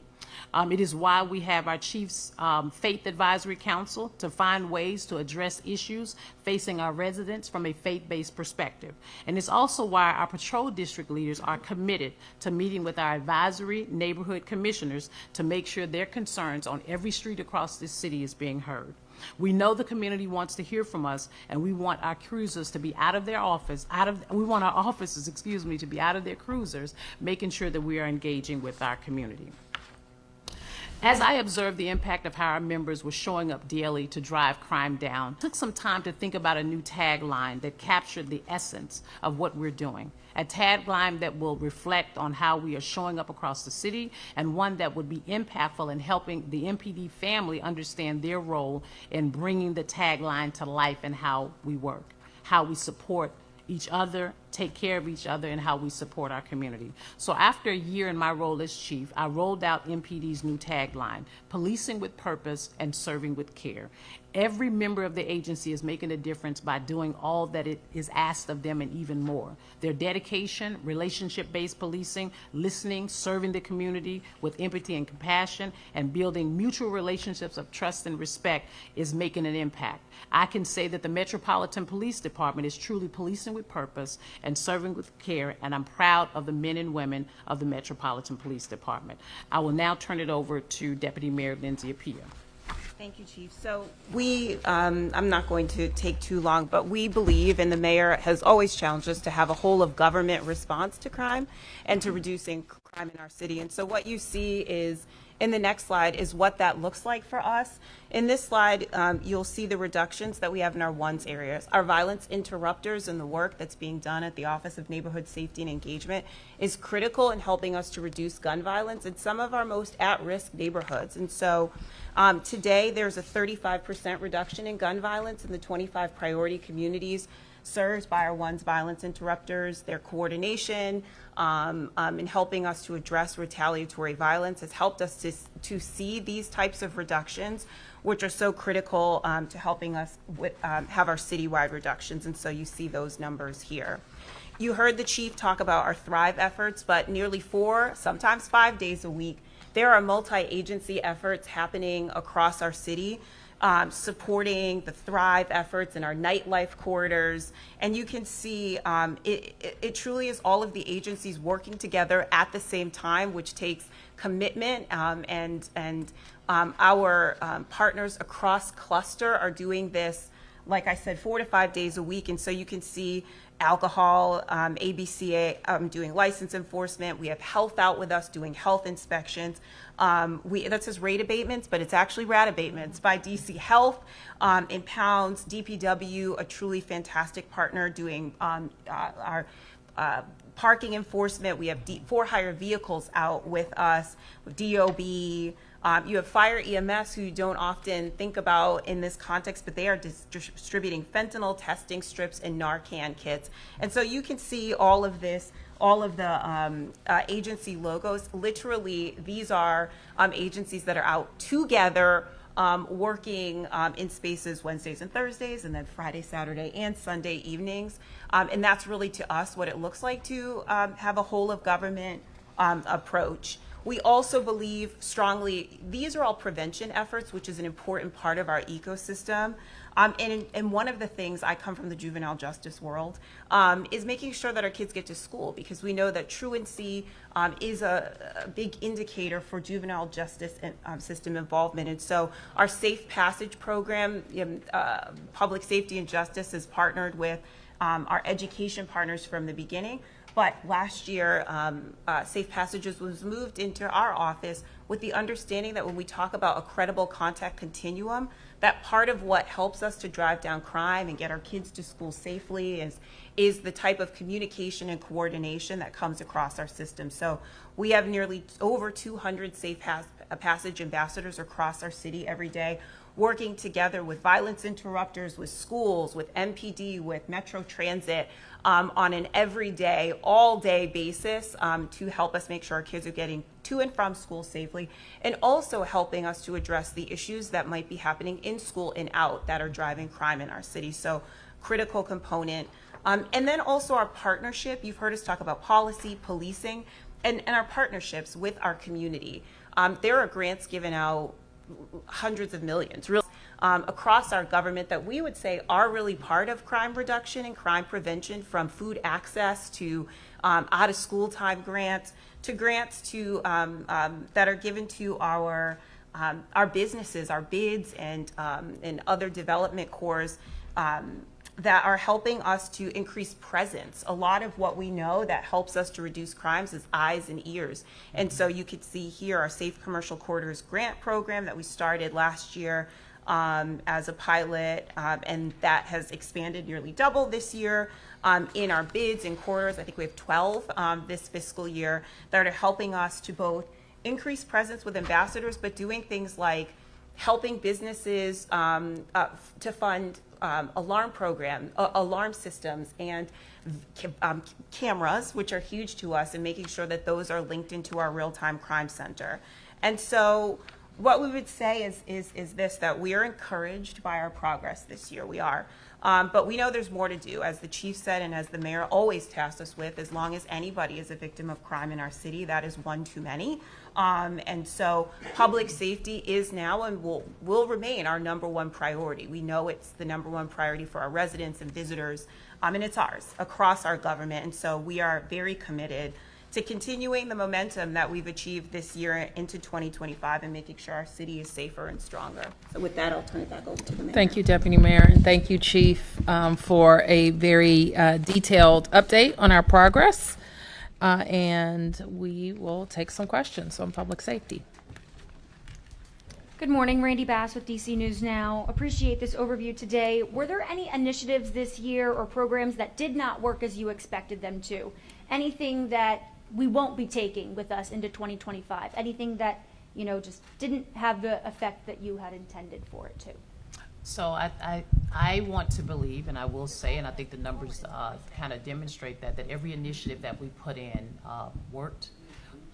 It is why we have our Chiefs Faith Advisory Council to find ways to address issues facing our residents from a faith-based perspective. And it's also why our patrol district leaders are committed to meeting with our advisory neighborhood commissioners to make sure their concerns on every street across this city is being heard. We know the community wants to hear from us, and we want our cruisers to be out of their office, we want our officers, to be out of their cruisers, making sure that we are engaging with our community. As I observed the impact of how our members were showing up daily to drive crime down, I took some time to think about a new tagline that captured the essence of what we're doing. A tagline that will reflect on how we are showing up across the city, and one that would be impactful in helping the MPD family understand their role in bringing the tagline to life and how we work, how we support each other, take care of each other, and how we support our community. So after a year in my role as chief, I rolled out MPD's new tagline, policing with purpose and serving with care. Every member of the agency is making a difference by doing all that it is asked of them and even more. Their dedication, relationship-based policing, listening, serving the community with empathy and compassion, and building mutual relationships of trust and respect is making an impact. I can say that the Metropolitan Police Department is truly policing with purpose and serving with care, and I'm proud of the men and women of the Metropolitan Police Department. I will now turn it over to Deputy Mayor Lindsay Appiah. Thank you, Chief. So I'm not going to take too long, but we believe, and the mayor has always challenged us to have a whole of government response to crime and to reducing crime in our city. And so what you see is, in the next slide, is what that looks like for us. In this slide, you'll see the reductions that we have in our ones areas. Our violence interrupters and the work that's being done at the Office of Neighborhood Safety and Engagement is critical in helping us to reduce gun violence in some of our most at-risk neighborhoods. And so today, there's a 35% reduction in gun violence in the 25 priority communities served by our ones violence interrupters. Their coordination in helping us to address retaliatory violence has helped us to see these types of reductions, which are so critical to helping us have our citywide reductions. And so you see those numbers here. You heard the chief talk about our Thrive efforts, but nearly 4, sometimes 5 days a week, there are multi-agency efforts happening across our city supporting the Thrive efforts in our nightlife corridors. And you can see it truly is all of the agencies working together at the same time, which takes commitment, and our partners across cluster are doing this, like I said, 4 to 5 days a week. And so you can see alcohol, ABCA doing license enforcement. We have health out with us doing health inspections. That says rate abatements, but it's actually rat abatements by DC Health, Impounds, DPW, a truly fantastic partner doing our parking enforcement. We have for-hire vehicles out with us, with DOB. You have fire EMS, who you don't often think about in this context, but they are distributing fentanyl testing strips and Narcan kits. And so you can see all of this, all of the agency logos. Literally, these are agencies that are out together, working in spaces Wednesdays and Thursdays, and then Friday, Saturday, and Sunday evenings. And that's really, to us, what it looks like to have a whole of government approach. We also believe strongly these are all prevention efforts, which is an important part of our ecosystem. And one of the things, I come from the juvenile justice world, is making sure that our kids get to school, because we know that truancy is a big indicator for juvenile justice system involvement. And so our Safe Passage program, Public Safety and Justice, has partnered with our education partners from the beginning. But last year, Safe Passages was moved into our office with the understanding that when we talk about a credible contact continuum, that part of what helps us to drive down crime and get our kids to school safely is the type of communication and coordination that comes across our system. So we have nearly over 200 Safe Passage ambassadors across our city every day, working together with violence interrupters, with schools, with MPD, with Metro Transit, on an everyday, all-day basis, to help us make sure our kids are getting to and from school safely, and also helping us to address the issues that might be happening in school and out that are driving crime in our city. So, critical component. And then also our partnership. You've heard us talk about policy, policing, and our partnerships with our community. There are grants given out, hundreds of millions, really, across our government, that we would say are really part of crime reduction and crime prevention, from food access to out of school time grants to that are given to our businesses, our bids, and other development cores that are helping us to increase presence. A lot of what we know that helps us to reduce crimes is eyes and ears. And so you could see here our Safe Commercial Corridors grant program that we started last year as a pilot, and that has expanded nearly double this year. In our bids and corridors, I think we have 12 this fiscal year that are helping us to both increase presence with ambassadors, but doing things like helping businesses to fund alarm systems, and cameras, which are huge to us, and making sure that those are linked into our real-time crime center. And so what we would say is this, that we are encouraged by our progress this year. We are. But we know there's more to do. As the chief said, and as the mayor always tasked us with, as long as anybody is a victim of crime in our city, that is one too many. And so public safety is now and will remain our number one priority. We know it's the number one priority for our residents and visitors, and it's ours across our government. And so we are very committed to continuing the momentum that we've achieved this year into 2025 and making sure our city is safer and stronger. So with that, I'll turn it back over to the mayor. Thank you, Deputy Mayor, and thank you, Chief, for a very detailed update on our progress. And we will take some questions on public safety. Good morning, Randy Bass with DC News Now. Appreciate this overview today. Were there any initiatives this year or programs that did not work as you expected them to? Anything that we won't be taking with us into 2025? Anything that, just didn't have the effect that you had intended for it to? So I want to believe, and I will say, and I think the numbers kind of demonstrate that every initiative that we put in worked.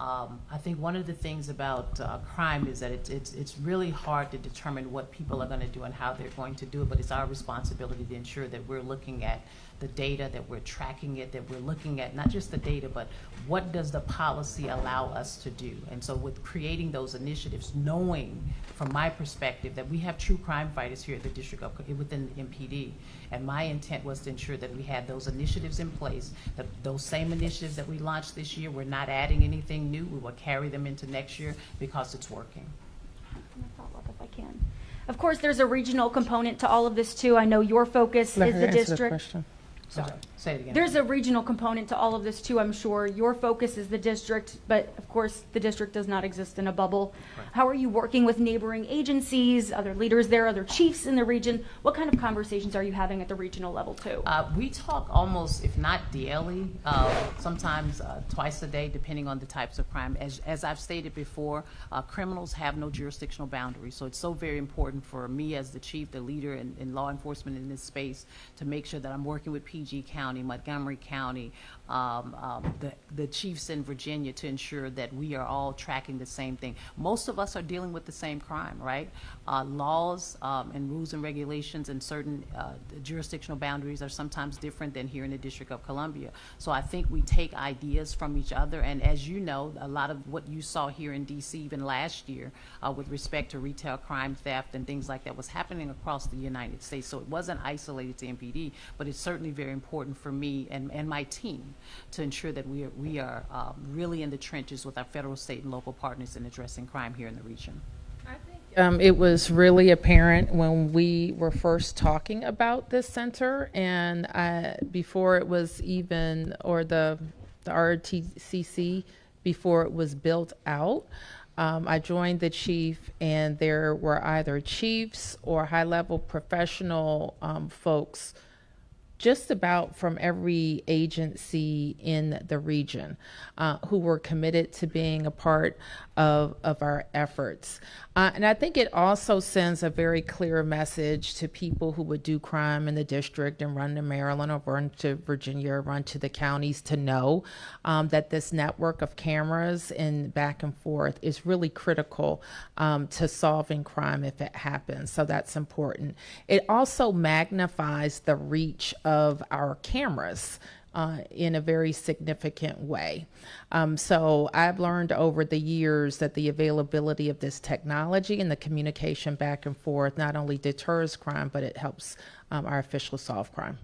I think one of the things about crime is that it's really hard to determine what people are going to do and how they're going to do it, but it's our responsibility to ensure that we're looking at the data, that we're tracking it, that we're looking at not just the data, but what does the policy allow us to do? And so with creating those initiatives, knowing from my perspective that we have true crime fighters here at the district within the MPD, and my intent was to ensure that we had those initiatives in place, that those same initiatives that we launched this year, we're not adding anything new, we will carry them into next year because it's working. If I can. Of course, there's a regional component to all of this too. I know your focus is the district. Sorry, say it again. There's a regional component to all of this too, I'm sure. Your focus is the district, but of course, the district does not exist in a bubble. Right. How are you working with neighboring agencies, other leaders there, other chiefs in the region? What kind of conversations are you having at the regional level too? We talk almost, if not daily, sometimes twice a day, depending on the types of crime. As I've stated before, criminals have no jurisdictional boundaries, so it's so very important for me as the chief, the leader in law enforcement in this space, to make sure that I'm working with PG County, Montgomery County, the chiefs in Virginia to ensure that we are all tracking the same thing. Most of us are dealing with the same crime, right? Laws and rules and regulations and certain jurisdictional boundaries are sometimes different than here in the District of Columbia. So I think we take ideas from each other, and as you know, a lot of what you saw here in DC even last year with respect to retail crime, theft, and things like that was happening across the United States. So it wasn't isolated to MPD, but it's certainly very important for me and my team to ensure that we are really in the trenches with our federal, state, and local partners in addressing crime here in the region. I think it was really apparent when we were first talking about this center, and before it was even, or the RTCC, before it was built out. I joined the chief, and there were either chiefs or high-level professional folks just about from every agency in the region who were committed to being a part of our efforts. And I think it also sends a very clear message to people who would do crime in the district and run to Maryland or run to Virginia or run to the counties to know that this network of cameras and back and forth is really critical to solving crime if it happens. So that's important. It also magnifies the reach of our cameras in a very significant way. So I've learned over the years that the availability of this technology and the communication back and forth not only deters crime, but it helps our officials solve crime.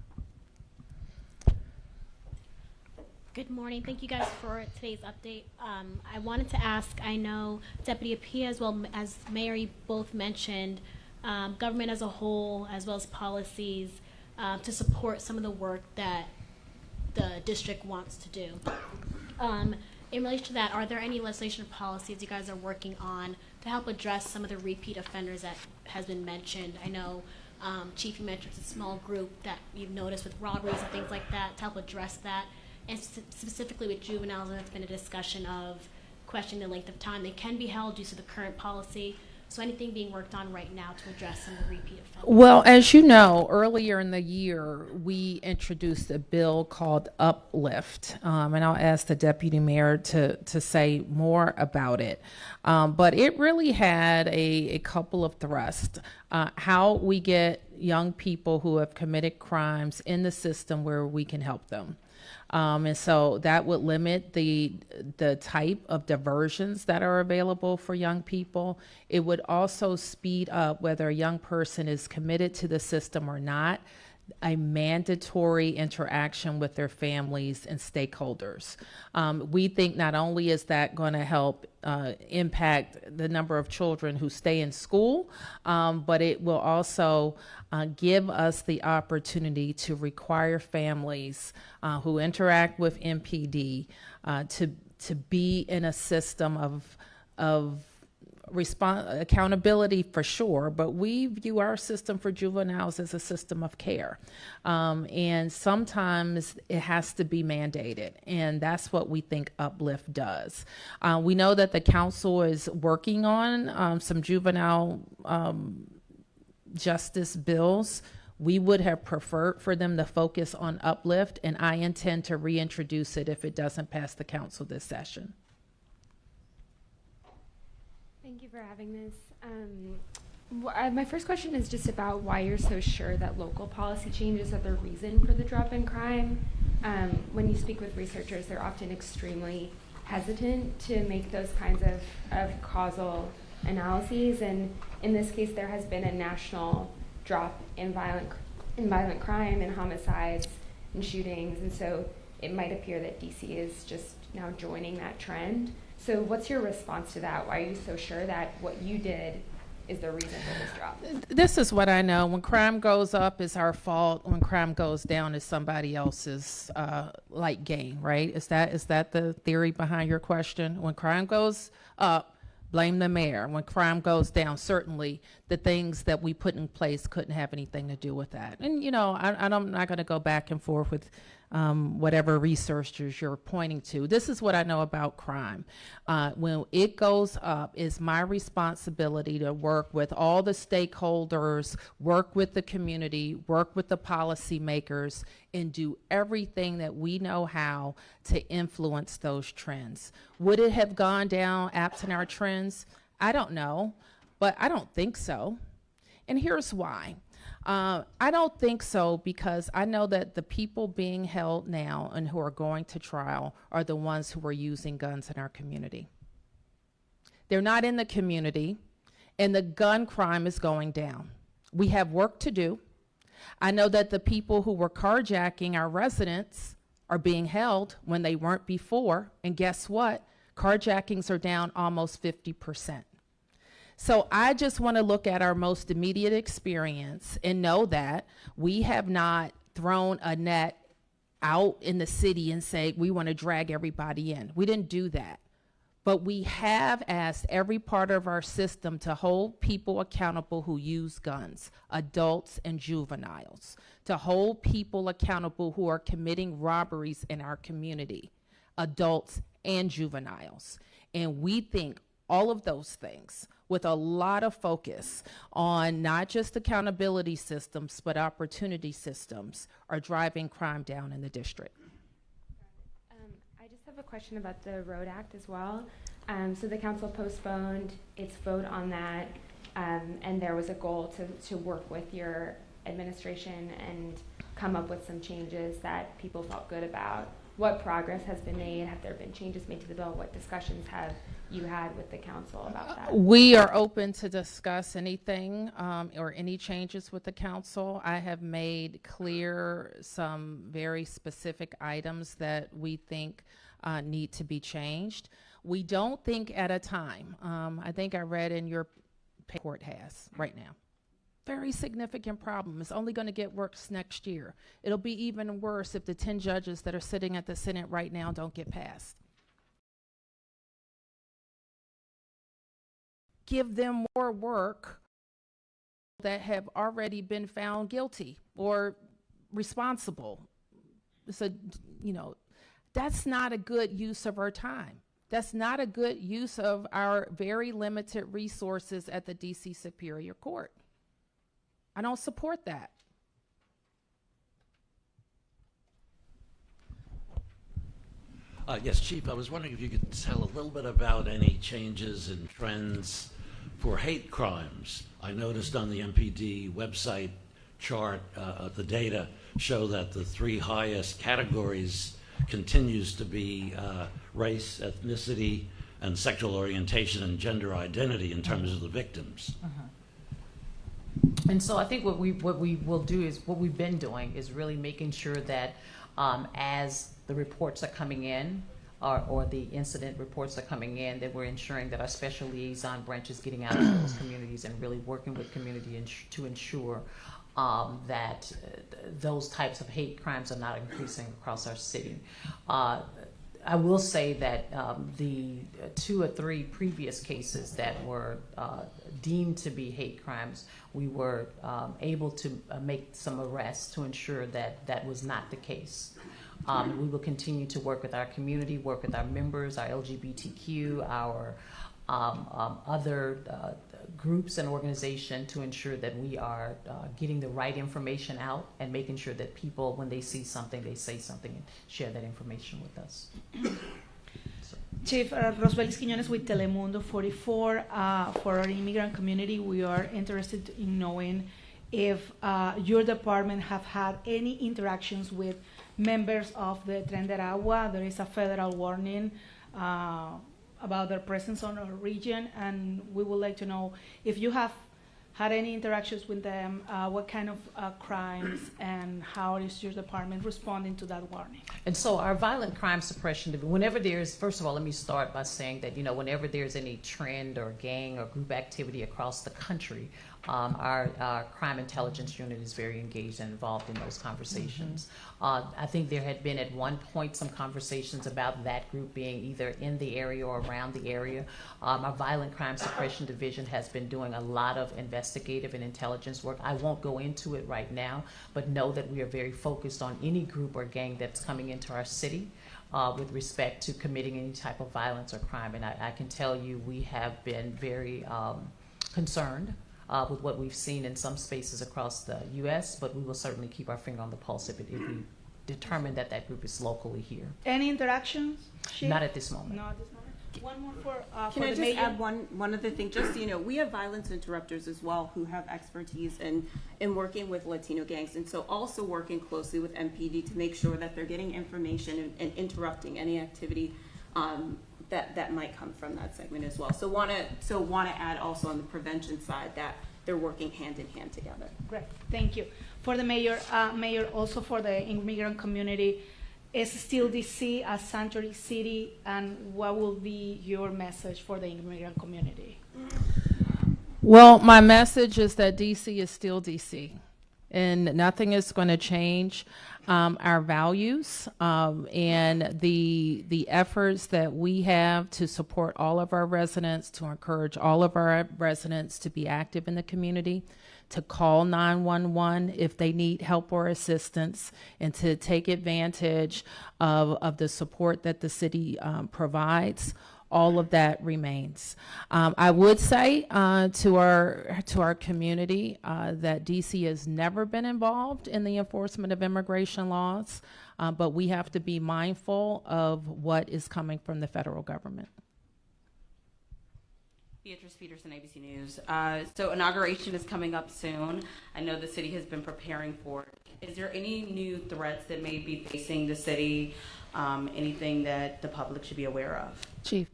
Good morning. Thank you guys for today's update. I wanted to ask, I know Deputy Apia as well as Mayor, you both mentioned government as a whole, as well as policies to support some of the work that the district wants to do. In relation to that, are there any legislation or policies you guys are working on to help address some of the repeat offenders that has been mentioned? I know Chief, you mentioned it's a small group that you've noticed with robberies and things like that to help address that. And specifically with juveniles, there's been a discussion of questioning the length of time they can be held due to the current policy. So anything being worked on right now to address some of the repeat offenders? Well, as you know, earlier in the year, we introduced a bill called Uplift, and I'll ask the deputy mayor to say more about it. But it really had a couple of thrusts. How we get young people who have committed crimes in the system where we can help them. And so that would limit the type of diversions that are available for young people. It would also speed up, whether a young person is committed to the system or not, a mandatory interaction with their families and stakeholders. We think not only is that going to help impact the number of children who stay in school, but it will also give us the opportunity to require families who interact with MPD to be in a system of accountability for sure, but we view our system for juveniles as a system of care. And sometimes it has to be mandated, and that's what we think Uplift does. We know that the council is working on some juvenile justice bills. We would have preferred for them to focus on Uplift, and I intend to reintroduce it if it doesn't pass the council this session. Thank you for having this. My first question is just about why you're so sure that local policy changes are the reason for the drop in crime. When you speak with researchers, they're often extremely hesitant to make those kinds of causal analyses. And in this case, there has been a national drop in violent crime and homicides and shootings. And so it might appear that DC is just now joining that trend. So what's your response to that? Why are you so sure that what you did is the reason for this drop? This is what I know. When crime goes up, it's our fault. When crime goes down, it's somebody else's light gain, right? Is that the theory behind your question? When crime goes up, blame the mayor. When crime goes down, certainly the things that we put in place couldn't have anything to do with that. And, you know, I'm not going to go back and forth with whatever researchers you're pointing to. This is what I know about crime. When it goes up, it's my responsibility to work with all the stakeholders, work with the community, work with the policymakers, and do everything that we know how to influence those trends. Would it have gone down absent our trends? I don't know, but I don't think so. And here's why. I don't think so because I know that the people being held now and who are going to trial are the ones who are using guns in our community. They're not in the community, and the gun crime is going down. We have work to do. I know that the people who were carjacking our residents are being held when they weren't before, and guess what? Carjackings are down almost 50%. So I just want to look at our most immediate experience and know that we have not thrown a net out in the city and say we want to drag everybody in. We didn't do that. But we have asked every part of our system to hold people accountable who use guns, adults and juveniles, to hold people accountable who are committing robberies in our community, adults and juveniles. And we think all of those things with a lot of focus on not just accountability systems, but opportunity systems are driving crime down in the district. I just have a question about the Road Act as well. So the council postponed its vote on that, and there was a goal to work with your administration and come up with some changes that people felt good about. What progress has been made? Have there been changes made to the bill? What discussions have you had with the council about that? We are open to discuss anything or any changes with the council. I have made clear some very specific items that we think need to be changed. We don't think at a time. I think I read in your court has right now. Very significant problem. It's only going to get worse next year. It'll be even worse if the 10 judges that are sitting at the Senate right now don't get passed. Give them more work that have already been found guilty or responsible. So, you know, that's not a good use of our time. That's not a good use of our very limited resources at the DC Superior Court. I don't support that. Yes, Chief, I was wondering if you could tell a little bit about any changes and trends for hate crimes. I noticed on the MPD website chart, the data show that the 3 highest categories continues to be race, ethnicity, and sexual orientation and gender identity in terms of the victims. And so I think what we will do is what we've been doing is really making sure that as the reports are coming in or the incident reports are coming in, that we're ensuring that our special liaison branch is getting out to those communities and really working with community to ensure that those types of hate crimes are not increasing across our city. I will say that the 2 or 3 previous cases that were deemed to be hate crimes, we were able to make some arrests to ensure that that was not the case. We will continue to work with our community, work with our members, our LGBTQ, our other groups and organizations to ensure that we are getting the right information out and making sure that people, when they see something, they say something and share that information with us. Chief Rosbelis Quiñones with Telemundo 44. For our immigrant community, we are interested in knowing if your department have had any interactions with members of the Tren de Aragua. There is a federal warning about their presence on our region, and we would like to know if you have had any interactions with them, what kind of crimes, and how is your department responding to that warning? And so our violent crime suppression, whenever there's, first of all, let me start by saying that, whenever there's any trend or gang or group activity across the country, our crime intelligence unit is very engaged and involved in those conversations. I think there had been at one point some conversations about that group being either in the area or around the area. Our violent crime suppression division has been doing a lot of investigative and intelligence work. I won't go into it right now, but know that we are very focused on any group or gang that's coming into our city with respect to committing any type of violence or crime. And I can tell you we have been very concerned with what we've seen in some spaces across the U.S., but we will certainly keep our finger on the pulse if we determine that that group is locally here. Any interactions? Not at this moment. Not at this moment. One more for Can I the just mayor? add one other thing? Just so you know, we have violence interrupters as well who have expertise in working with Latino gangs, and so also working closely with MPD to make sure that they're getting information and interrupting any activity that might come from that segment as well. So want to add also on the prevention side that they're working hand in hand together. Great, thank you. For the mayor, also for the immigrant community, is still DC a sanctuary city, and what will be your message for the immigrant community? Well, my message is that DC is still DC, and nothing is going to change our values and the efforts that we have to support all of our residents, to encourage all of our residents to be active in the community, to call 911 if they need help or assistance, and to take advantage of the support that the city provides. All of that remains. I would say to our community that DC has never been involved in the enforcement of immigration laws, but we have to be mindful of what is coming from the federal government. Beatrice Peterson, ABC News. So inauguration is coming up soon. I know the city has been preparing for it. Is there any new threats that may be facing the city? Anything that the public should be aware of? Chief.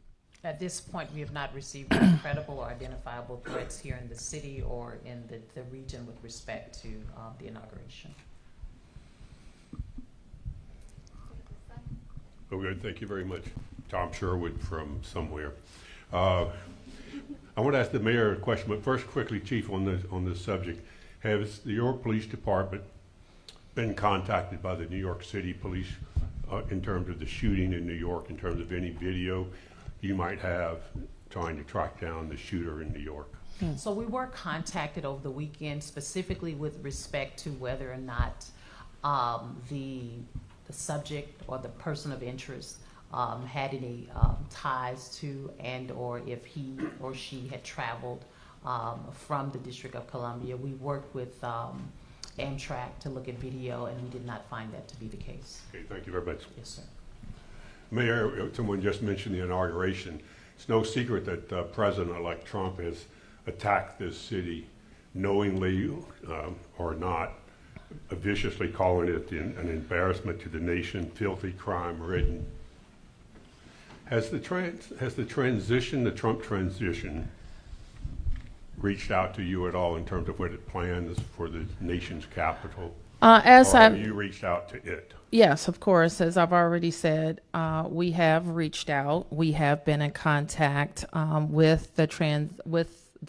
At this point, we have not received any credible or identifiable threats here in the city or in the region with respect to the inauguration. Okay, thank you very much. Tom Sherwood from somewhere. I want to ask the mayor a question, but first, quickly, Chief, on this subject, has the York Police Department been contacted by the New York City Police in terms of the shooting in New York, in terms of any video you might have trying to track down the shooter in New York? So we were contacted over the weekend specifically with respect to whether or not the subject or the person of interest had any ties to, and or if he or she had traveled from the District of Columbia. We worked with Amtrak to look at video, and we did not find that to be the case. Okay, thank you very much. Yes, sir. Mayor, someone just mentioned the inauguration. It's no secret that President-elect Trump has attacked this city knowingly or not, viciously calling it an embarrassment to the nation, filthy, crime-ridden. Has the Trump transition, reached out to you at all in terms of what it plans for the nation's capital? Or have you reached out to it? Yes, of course. As I've already said, we have reached out. We have been in contact with the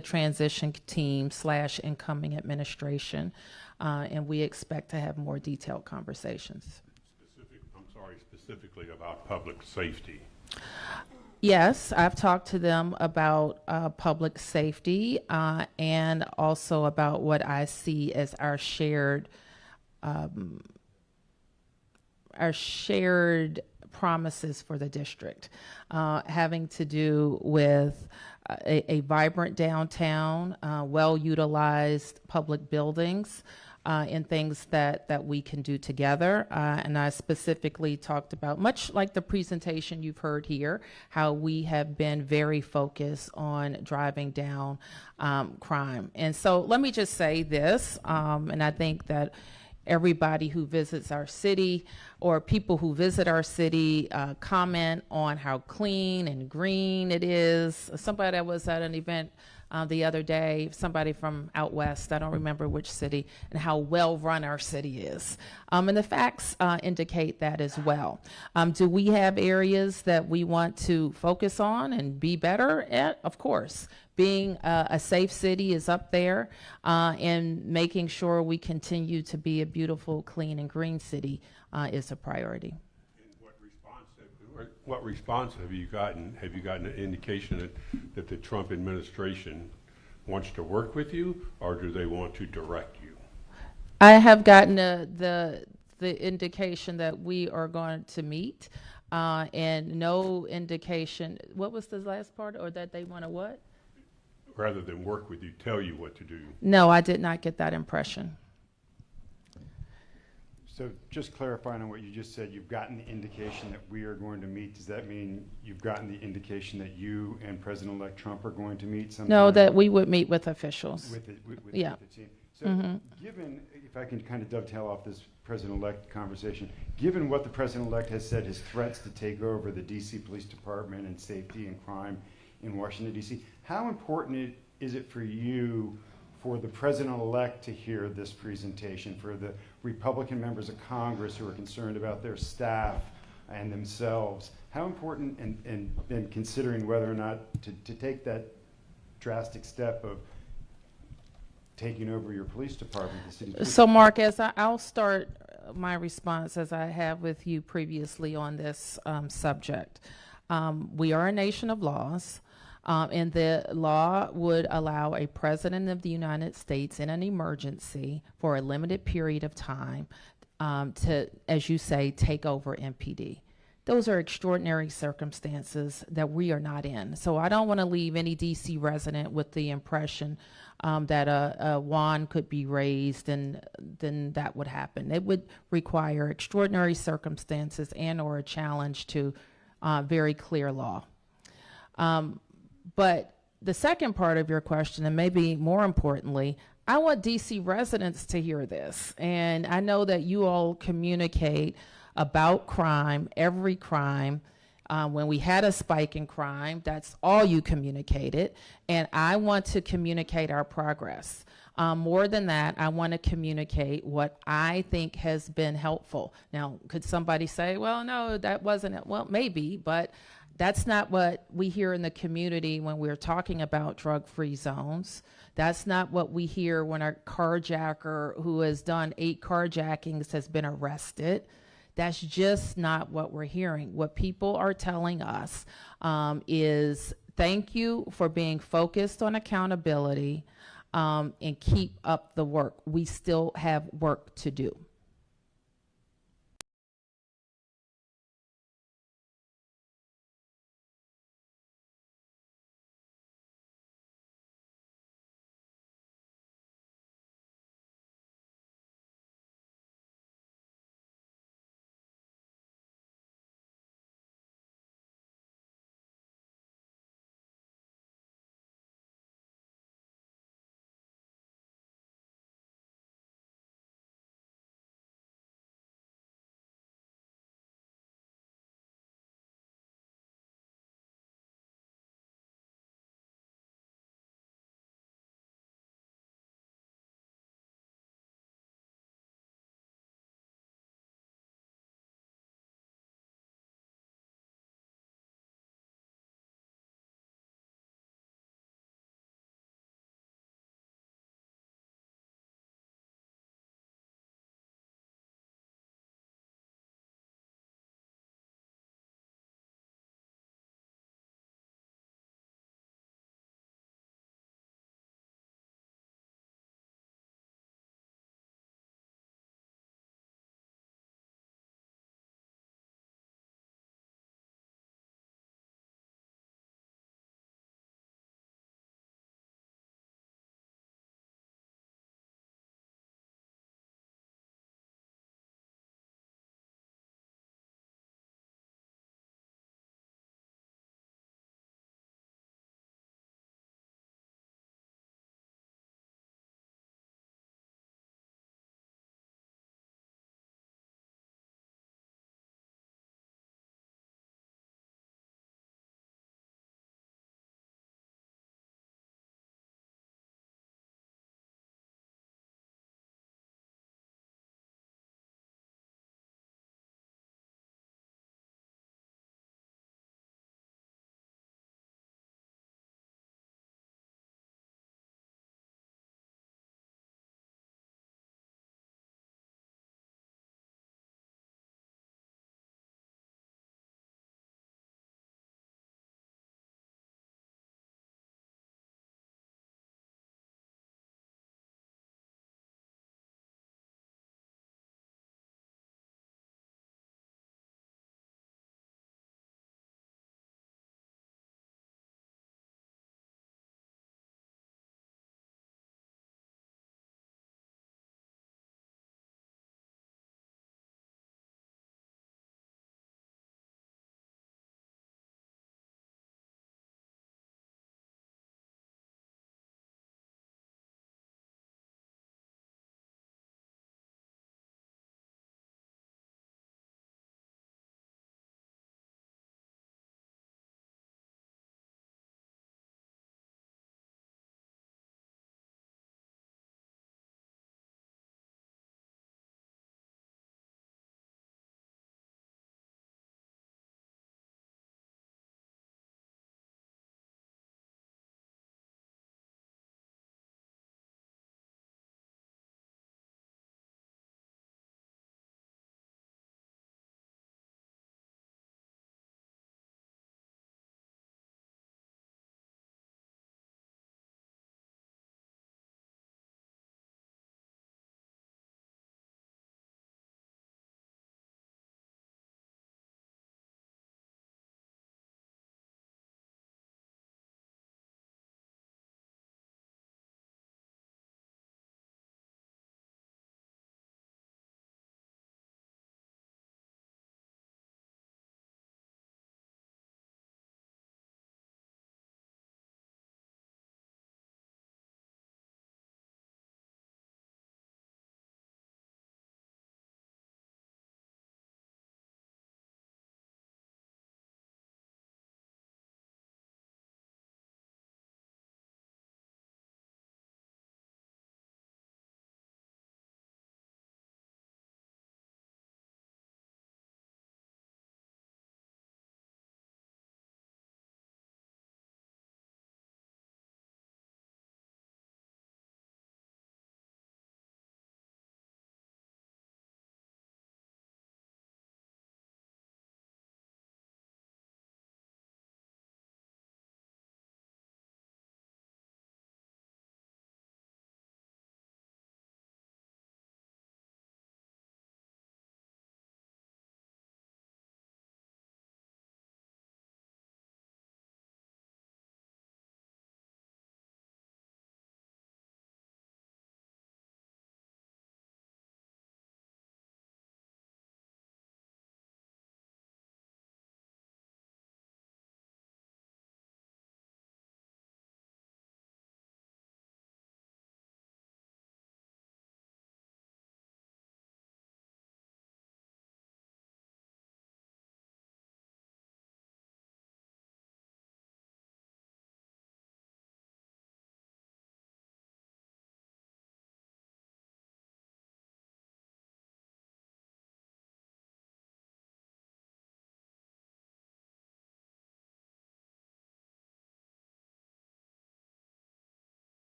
transition team / incoming administration, and we expect to have more detailed conversations. Specifically about public safety. Yes, I've talked to them about public safety and also about what I see as our shared promises for the district, having to do with a vibrant downtown, well-utilized public buildings, in things that we can do together. And I specifically talked about, much like the presentation you've heard here, how we have been very focused on driving down crime. And so let me just say this, and I think that everybody who visits our city or people who visit our city comment on how clean and green it is. Somebody that was at an event the other day, somebody from out west, I don't remember which city, and how well run our city is. And the facts indicate that as well. Do we have areas that we want to focus on and be better at? Of course. Being a safe city is up there, and making sure we continue to be a beautiful, clean, and green city is a priority. What response have you gotten? Have you gotten an indication that the Trump administration wants to work with you, or do they want to direct you? I have gotten the indication that we are going to meet, and no indication. What was the last part? Or that they want to what? Rather than work with you, tell you what to do. No, I did not get that impression. So just clarifying on what you just said, you've gotten the indication that we are going to meet. Does that mean you've gotten the indication that you and President-elect Trump are going to meet sometime? No, that we would meet with officials. With the yeah. team. So given, if I can kind of dovetail off this President-elect conversation, given what the President-elect has said, his threats to take over the DC Police Department and safety and crime in Washington, D.C., how important is it for you for the President-elect to hear this presentation, for the Republican members of Congress who are concerned about their staff and themselves? How important, and considering whether or not to take that drastic step of taking over your police department, the city police? So, Mark, I'll start my response as I have with you previously on this subject. We are a nation of laws. And the law would allow a president of the United States in an emergency for a limited period of time to, as you say, take over MPD. Those are extraordinary circumstances that we are not in. So I don't want to leave any DC resident with the impression that a wand could be raised and then that would happen. It would require extraordinary circumstances and or a challenge to very clear law. But the second part of your question, and maybe more importantly, I want DC residents to hear this. And I know that you all communicate about crime, every crime. When we had a spike in crime, that's all you communicated. And I want to communicate our progress. More than that, I want to communicate what I think has been helpful. Now, could somebody say, well, no, that wasn't it? Well, maybe, but that's not what we hear in the community when we're talking about drug-free zones. That's not what we hear when a carjacker who has done 8 carjackings has been arrested. That's just not what we're hearing. What people are telling us is thank you for being focused on accountability and keep up the work. We still have work to do.